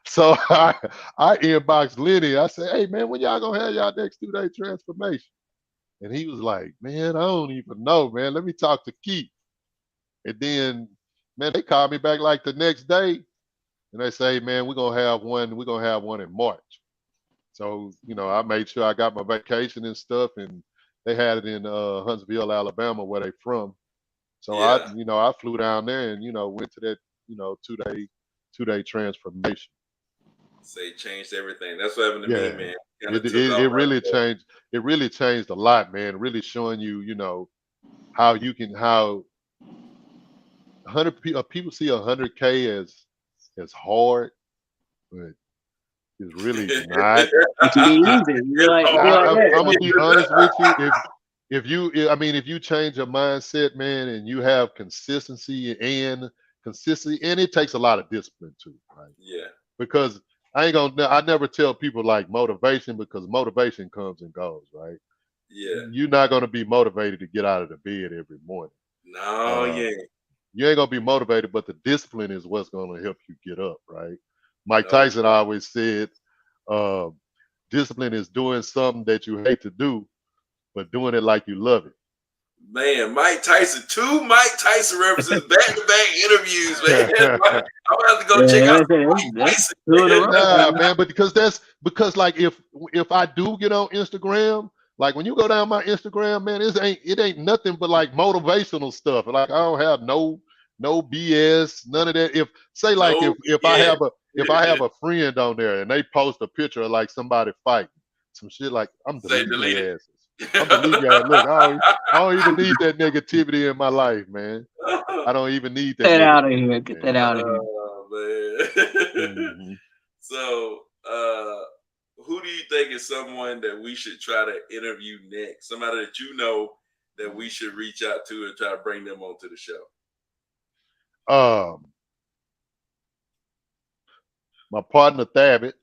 So I inboxed Lenny. I said, hey man, when y'all gonna have y'all next 2-day transformation? And he was like, man, I don't even know, man. Let me talk to Keith. And then, man, they called me back like the next day, and they say, man, we're gonna have one in March. So, I made sure I got my vacation and stuff, and they had it in Huntsville, Alabama, where they from. So Yeah, I flew down there and went to that 2-day transformation. say changed everything. That's what happened to me, Yeah, man. Kind it of took it, off it right really there. changed. It really changed a lot, man. Really showing you, how 100 people see 100K as hard, but it's really not. It can be easy. Be It's like hard. I'm gonna that. be honest with you. If you change your mindset, man, and you have consistency, and it takes a lot of discipline too, right? Yeah, Because I never tell people like motivation, because motivation comes and goes, right? yeah. You're not gonna be motivated to get out of the bed every morning. No, Uh, yeah. you ain't gonna be motivated, but the discipline is what's gonna help you get up, right? Mike No, Tyson always said, uh, discipline is doing something that you hate to do, but doing it like you love man. Mike Tyson. Two Mike Tyson references back to back interviews, man. it. I'm gonna have to go check Yeah, out that's, some Mike that's Tyson, two in a man. row, Nah, man. man, but because like if I do get on Instagram, like when you go down my Instagram, man, it ain't nothing but like motivational stuff. Like I don't have no BS, none of that. If say like No if I BS. have a friend on there and they post a picture of like somebody fighting, some shit, like I'm Say deleting delete their asses. I'm deleting their look. I don't even need that negativity in my life, man. I it. don't even need Get that that out of negativity, here. Get that man. out of here. Oh man. Hmm. So, who do you think is someone that we should try to interview next? Somebody that you know that we should reach out to and try to bring them onto the show. Um, my partner Thabit,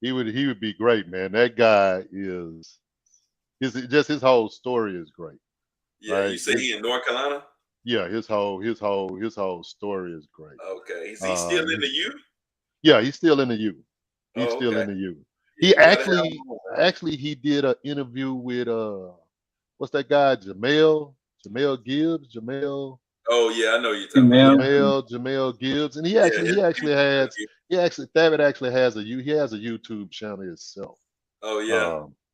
he would be great, man. That guy is his whole story is great, Yeah, you right? say he in North Carolina? Yeah, his whole story is great. Okay. Is he still in the He's U? Yeah, he's still in the U. He's Oh, still okay. in the U. Yeah, He we gotta have him actually on, man. actually he did an interview with what's that guy, Jamel Gibbs, Oh yeah, I know you're Hey, talking about. Yeah, man. Jamel Gibbs, and he yeah. actually His he actually has YouTube. he actually Thabit actually has a YouTube channel himself. Oh yeah,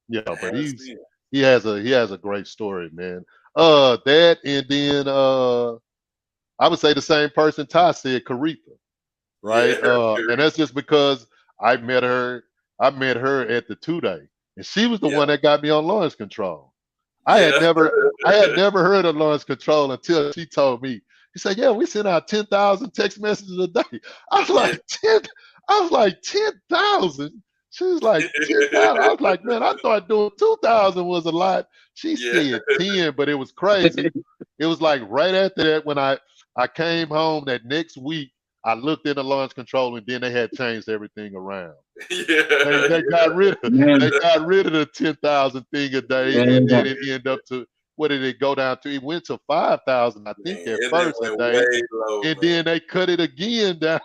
Yeah, I but haven't seen it. he has a great story, man. That, and then I would say the same person Ty said, Caretha, Yeah, right? And that's just because I met her. I met her at the 2-day, and she was the yeah, one that got me on launch control. I had Yeah. never I had never heard of launch control until she told me. She said, "Yeah, we send out 10,000 text messages a day." I was Yeah. like, 10. I was like 10,000. She was like 10,000. I was like, man, I thought doing 2,000 was a lot. She Yeah. said 10, but it was crazy. It was like right after that when I came home that next week. I looked in the launch control and then they had changed everything around. Yeah. They got rid of Man, they got rid of the 10,000 thing a day, and then man, it ended up to what did it go down to? It went to 5,000, I think, Man, at and then first a went day, way low, and man. then they cut it again down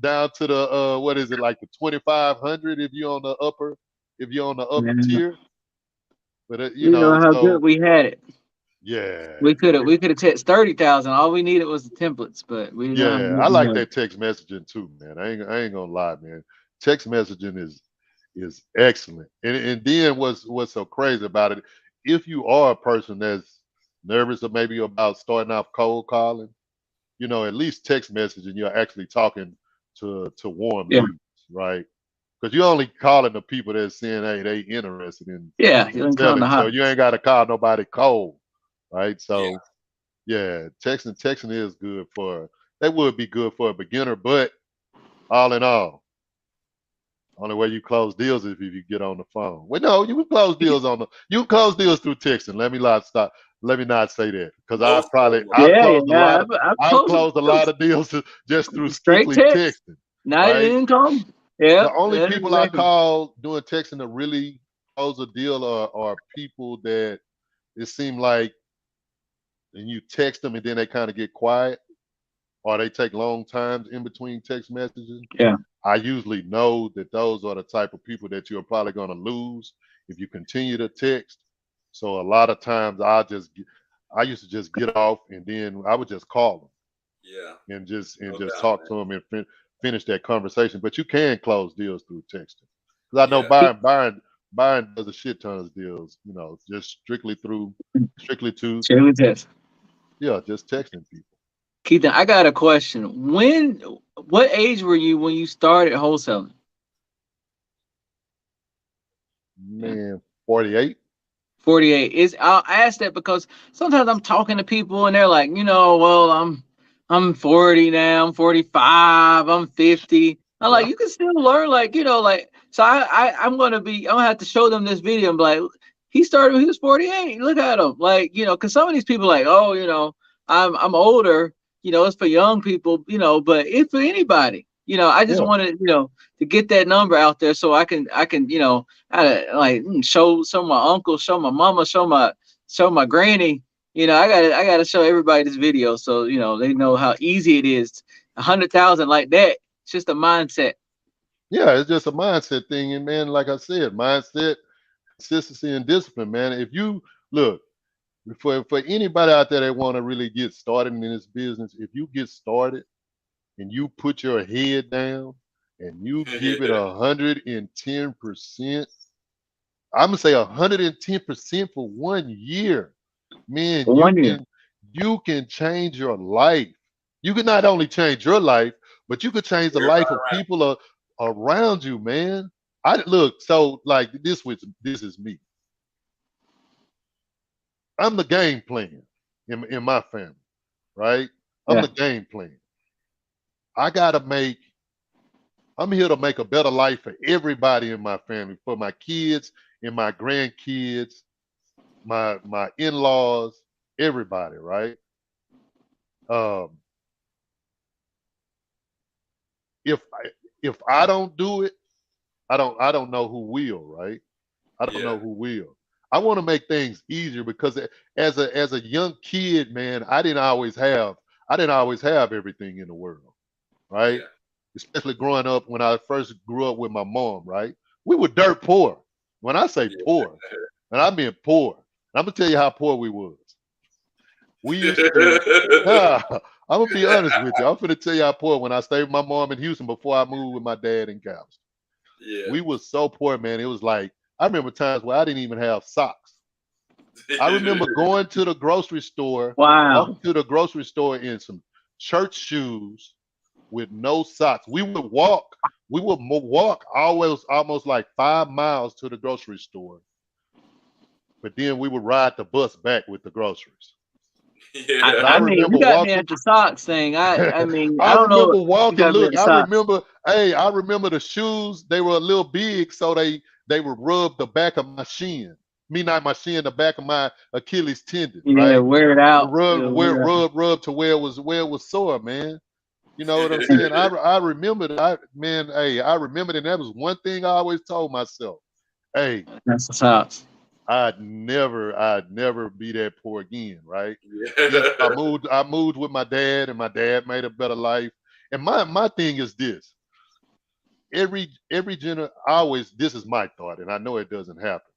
down to the what is it like the 2,500 if you're on the upper man. tier. But You know how so good we had it. yeah, We could have text 30,000. All we needed was the templates, but we didn't have yeah, I nothing like else. that text messaging too, man. I ain't gonna lie, man. Text messaging is excellent. And then what's so crazy about it, if you are a person that's nervous or maybe about starting off cold calling, at least text messaging, you're actually talking to warm Yeah, leads, right? Because you're only calling the people that's saying, hey, they interested in yeah. You didn't call the selling. So hot. you ain't gotta call nobody cold, right? Yeah. So yeah, texting is good for that would be good for a beginner, but all in all, only way you close deals is if you get on the phone. Well, no, you can close deals through texting. Let me not say that because Most of them Yeah, yeah. I've I've closed closed a lot of deals just through straight strictly text. texting, Not right? even call. The Yep, only that's people I exactly. call doing texting to really close a deal are people that it seemed like and you text them and then they kind of get quiet or they take long times in between text messages. Yeah, I usually know that those are the type of people that you're probably going to lose if you continue to text. So a lot of times I used to just get off and then I would just call Yeah, them and no just doubt, talk man. to them and finish that conversation. But you can close deals through texting because I know Yeah, Byron does a shit ton of deals. Just strictly to straight text. yeah, just texting people. Keith, I got a question. What age were you when you started wholesaling? Yeah. Man, 48. 48 is I'll ask that because sometimes I'm talking to people and they're like, well, I'm 40 now, I'm 45, I'm 50. I'm like, you can still learn, like, like, so I'm gonna have to show them this video and be like, he started when he was 48. Look at him. Like, because some of these people like, oh, I'm older, it's for young people, but it's for anybody. I just Yeah. wanted, to get that number out there so I can, like show my uncle, show my mama, show my granny. I gotta show everybody this video so they know how easy it is. 100,000 like that. It's just a mindset. Yeah, it's just a mindset thing. And man, like I said, mindset, consistency, and discipline, man. If you look for anybody out there that want to really get started in this business, if you get started and you put your head down and you give it 110%, I'm gonna say 110% for 1 year, man, For 1 year. you can change your life. You can not only change your life, but you could change the life everybody of right. people around you, man. I look so like this is me. I'm the game plan in my family, right? I'm Yeah. the game plan. I gotta make. I'm here to make a better life for everybody in my family, for my kids and my grandkids, my in-laws, everybody, right? Um, if I don't do it, I don't know who will, right? I don't Yeah, know who will. I want to make things easier because as a young kid, man, I didn't always have everything in the world, right? yeah, Especially growing up when I first grew up with my mom, right? We were dirt poor. When I say yeah. poor, and I mean poor, I'm gonna tell you how poor we was. We used to. I'm gonna be honest with you. I'm gonna tell you how poor when I stayed with my mom in Houston before I moved with my dad in Galveston. Yeah. We was so poor, man. It was like I remember times where I didn't even have socks. I remember going to the grocery store, Wow. walking to the grocery store in some church shoes with no socks. We would walk always almost like 5 miles to the grocery store but then we would ride the bus back with the groceries. Yeah. And I I mean, you remember got me walking. at the socks thing. I mean, I I don't know. remember You walking. got me at Look, the socks. I remember the shoes. They were a little big, so they would rub the back of my shin. Me, not my shin, the back of my Achilles tendon, Yeah, right? wear it out. Rub, Yeah, where, wear it out. rub to where it was sore, man. You know what I'm saying? I remembered. I remembered, and that was one thing I always told myself. Hey, That's the socks. I'd never be that poor again, right? Then so Yeah. I moved with my dad, and my dad made a better life. And my thing is this: every always, this is my thought, and I know it doesn't happen,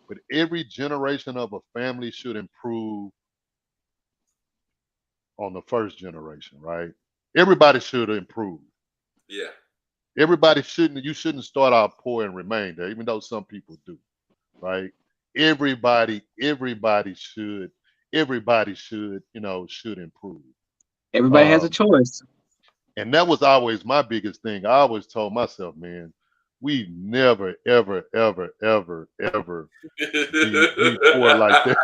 but every generation of a family should improve on the first generation, right? Everybody should improve. Yeah. You shouldn't start out poor and remain there, even though some people do, right? Everybody should, should improve. Everybody has a Um, choice. and that was always my biggest thing. I always told myself, man, we never, ever, ever, ever, ever be poor like that,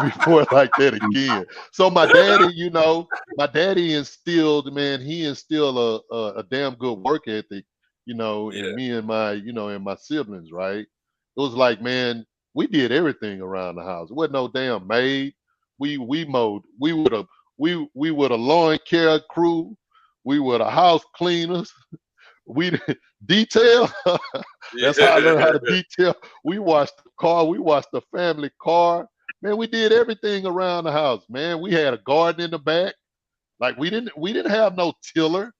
be poor like that again. So my daddy instilled, man, he instilled a damn good work ethic, in Yeah. me and and my siblings, right? It was like, man, we did everything around the house. It wasn't no damn maid. We mowed. We were the lawn care crew. We were the house cleaners. We detail. That's how I learned how to Yeah. detail. We washed the car. We washed the family car. Man, we did everything around the house. Man, we had a garden in the back. Like we didn't have no tiller.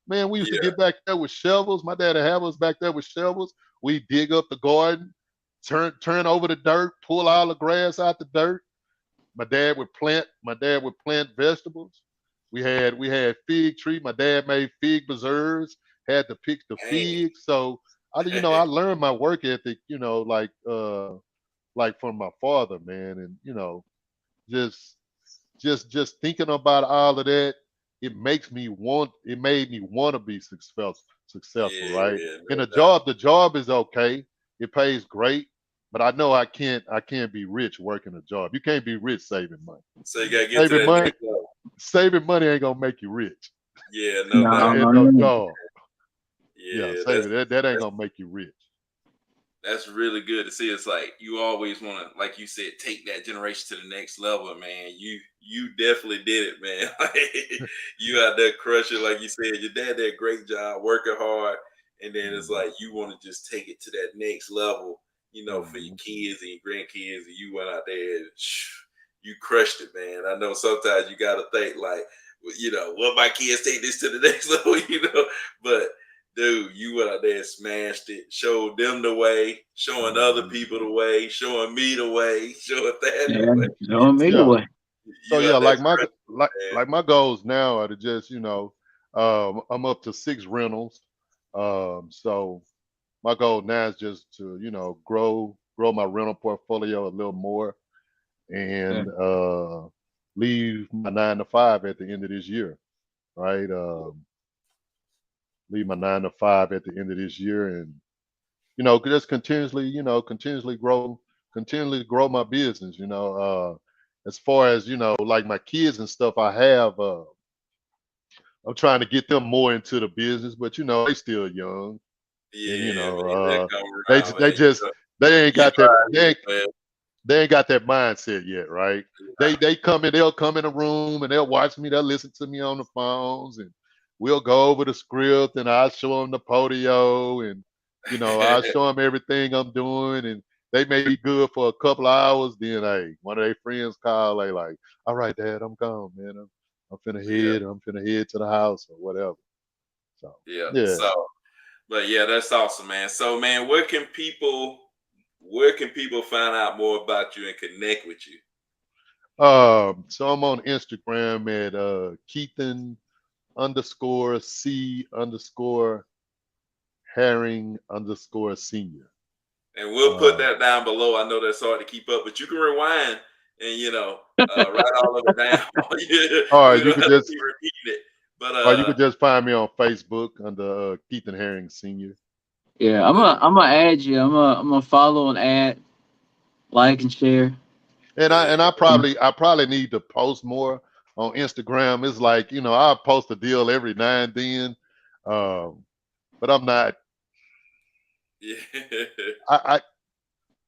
Man, we used to Yeah. get back there with shovels. My dad would have us back there with shovels. We dig up the garden, turn over the dirt, pull all the grass out the dirt. My dad would plant vegetables. We had fig tree. My dad made fig preserves, had to pick the Dang. figs. So I learned my work ethic, like from my father, man. And just just thinking about all of that, it made me want to be successful, right? Yeah, And no doubt. the job is okay. It pays great, but I know I can't be rich working a job. You can't be rich saving money. So you gotta get to Saving that money, next level. saving money ain't gonna make you rich. Yeah, no No, doubt. And no, no no. job. Yeah, Yeah, saving that ain't that's gonna make you rich. that's really good to see. It's like you always want to, like you said, take that generation to the next level, man. You definitely did it, man. Like, you out there crushing, like you said. Your dad did a great job, working hard, and then it's Mhm, like you want to just take it to that next level, for your mhm, kids and your grandkids, and you went out there and you crushed it, man. I know sometimes you got to think like, what my kids take this to the next level, but dude, you went out there and smashed it, showed them the way, showing other mhm. people the way, showing me the way, showing that the Yeah, way. showing me the Yeah. way. So You yeah, out there like my crushing, man. like my goals now are to just I'm up to 6 rentals. So my goal now is just to grow my rental portfolio a little more Yeah. and leave my 9 to 5 at the end of this year, right? Leave my 9 to 5 at the end of this year, and just continuously grow my business. As far as like my kids and stuff, I'm trying to get them more into the business, but they still young, and Yeah, man, that come they around, they man. just they ain't You got that try man. they ain't got that mindset yet, right? They'll come in a room and they'll watch me, they'll listen to me on the phones, and we'll go over the script, and I'll show them the podio, and I'll show them everything I'm doing, and they may be good for a couple of hours. Then one of their friends call, they like, "All right, Dad, I'm gone, man. Yeah, I'm finna head to the house or whatever." So yeah. yeah. So, but yeah, that's awesome, man. So, man, where can people find out more about you and connect with you? So I'm on Instagram at Keithan underscore C underscore Herring underscore senior. And we'll put Uh, that down below. I know that's hard to keep up, but you can rewind and write all of it down. or We you don't could have to just keep repeating it. But or you could just find me on Facebook under Keithan Herring Senior. Yeah, I'm dude, gonna I'm gonna add you. I'm gonna follow and add. like and share. And I probably need to post more on Instagram. It's like, I'll post a deal every now and then. Um, but I'm not Yeah. I,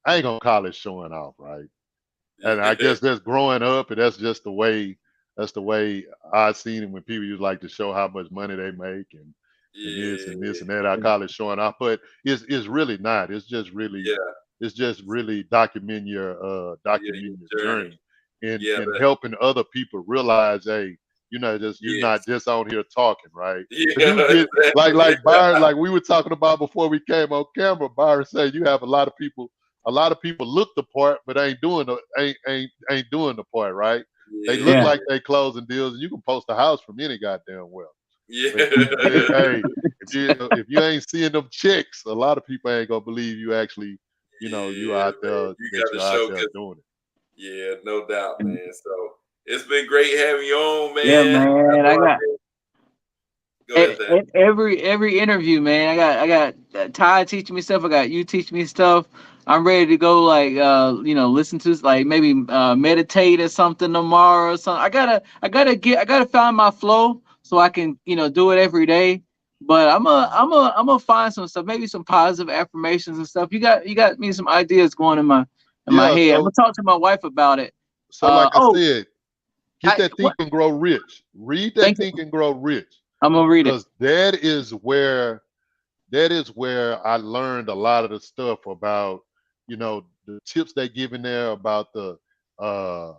I ain't gonna call it showing off, right? And I Yeah. guess that's growing up, and that's the way I seen it when people used like to show how much money they make and this and this Yeah. and that. I call it showing off, but it's really not. Yeah. It's just really documenting Yeah. your Your journey. journey Yeah. and helping other people realize, hey, you're not Yes. just on here talking, right? Because you Yeah. get like Exactly. Byron, like we were talking about before we came on camera. Byron said you have a lot of people look the part, but ain't doing the part, right? They look Yeah. Yeah. like they closing deals, and you can post a house from any goddamn well. But Yeah. hey, if you ain't seeing them checks, a lot of people ain't gonna believe you actually, you Yeah, out man. there You that got to you're out show, there cause doing it. yeah, no doubt, man. So it's been great having you on, Yeah, man. I man. know I I've got been. Go ahead, Thad. every interview, man. I got Ty teaching me stuff. I got you teaching me stuff. I'm ready to go, like, listen to, like, maybe meditate or something tomorrow or something. I gotta find my flow so I can, do it every day. But I'm gonna find some stuff, maybe some positive affirmations and stuff. You got me some ideas going in my Yeah. head. I'm So gonna talk to my wife about it. like I Oh, said, get I that Think what? and Grow Rich. Read that Thank you. Think and Grow Rich I'm gonna read it. because that is where I learned a lot of the stuff about, the tips they give in there about uh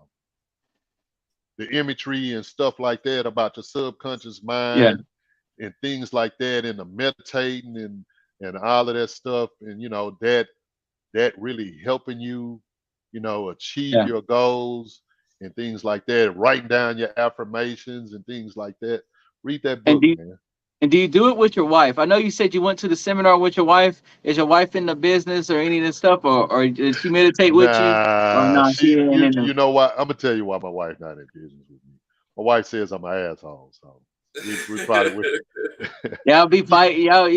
the imagery and stuff like that about your subconscious Yeah, mind and things like that and the meditating and all of that stuff and that really helping you, achieve yeah. your goals and things like that, writing down your affirmations and things like that. Read that And book, do man. And do you do it with your wife? I know you said you went to the seminar with your wife. Is your wife in the business or any of this stuff, or did she meditate with you? Or Nah, no, she she ain't you in the. you know what? I'm gonna tell you why my wife not in business with me. My wife says I'm an asshole, so we probably would. Y'all be fighting. Y'all,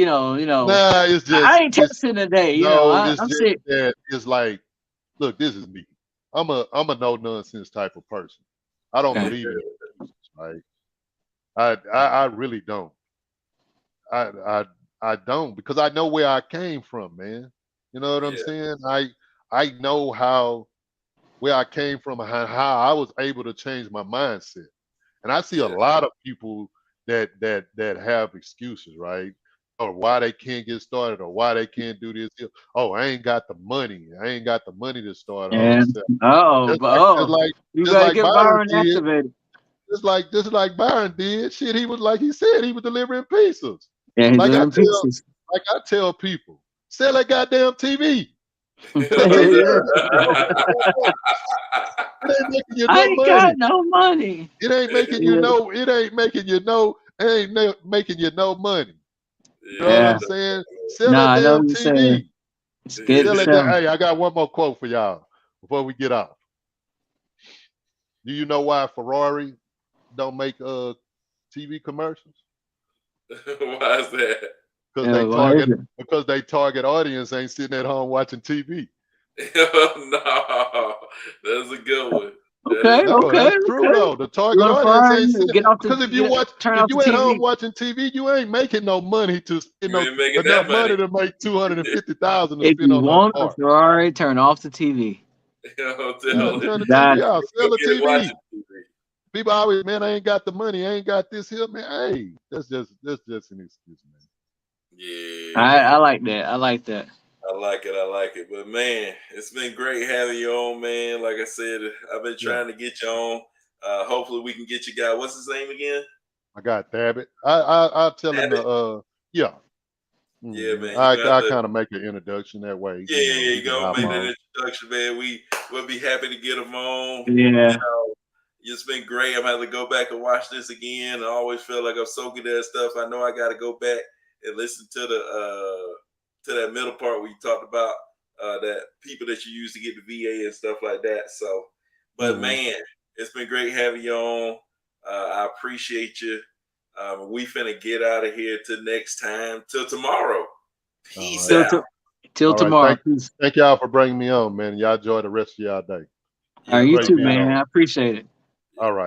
Nah, it's I just ain't it's testing today. no, it's I'm just sick. that it's like, look, this is me. I'm a no nonsense type of person. I don't Okay. believe in excuses, right? I really don't. I I I don't because I know where I came from, man. You know what I'm Yeah. saying? I know how where I came from and how I was able to change my mindset. And I see a Yeah. lot of people that have excuses, right? Or why they can't get started or why they can't do this. Oh, I ain't got the money. I ain't got the money to start all And this. oh, Just like just oh, like you just better like get Byron Byron did. activated. Just like Byron did. Shit, he was like he said he was delivering pizzas. Yeah, he's Like I doing tell pieces. like I tell people, sell that goddamn TV. That TV Yeah. it ain't making you I no ain't got money. no money. It ain't making you Yeah, no. Making you no money. You know what Yeah. yeah. I'm saying? Sell No, that I know damn what you're saying. TV. It's good to Sell that. sell. Hey, I got one more quote for y'all before we get off. Do you know why Ferrari don't make TV commercials? Why is that? Because Yeah, they why is target it? because they target audience ain't sitting at home watching TV. No, that's a good one. That Okay, is a No, good okay, that's one. true okay. though. The You target want to audience fire? ain't sitting Get off the because turn if off the you at home TV. watching TV, you ain't making no money to You no ain't making enough that money. money to make 250,000 to If spend you on a want a car. Ferrari, turn off the TV. I'm Yeah, telling turn the you. TV That off. Go Sell the get it TV. watching TV. People always, man, I ain't got the money. I ain't got this here, man. Hey, that's just an excuse, man. Yeah, I man. like that. I like that. I like it. I like it. But man, it's been great having you on, man. Like I said, I've been Yeah, trying to get you on. Hopefully we can get you guy. What's his name again? I got Tabit. I'll tell him Abbott. to yeah. Yeah, Mhm. man. You're I gonna have I to. kind of make an introduction that way, Yeah, yeah, he you can go hop make that on. introduction, man. We'll be happy to get him on. You Yeah. know, it's been great. I'm gonna have to go back and watch this again. I always feel like I'm so good at stuff. I know I got to go back and listen to that middle part where you talked about that people that you use to get the VA and stuff like that. So, but Mhm. man, it's been great having you on. I appreciate you. We finna get out of here till next time, till tomorrow. All Peace right. Till out. Till All right. tomorrow. Peace. Thank y'all for bringing me on, man. Y'all enjoy the rest of y'all day. All right, Yeah, you Great too, bro. being man. on. I appreciate it. All right.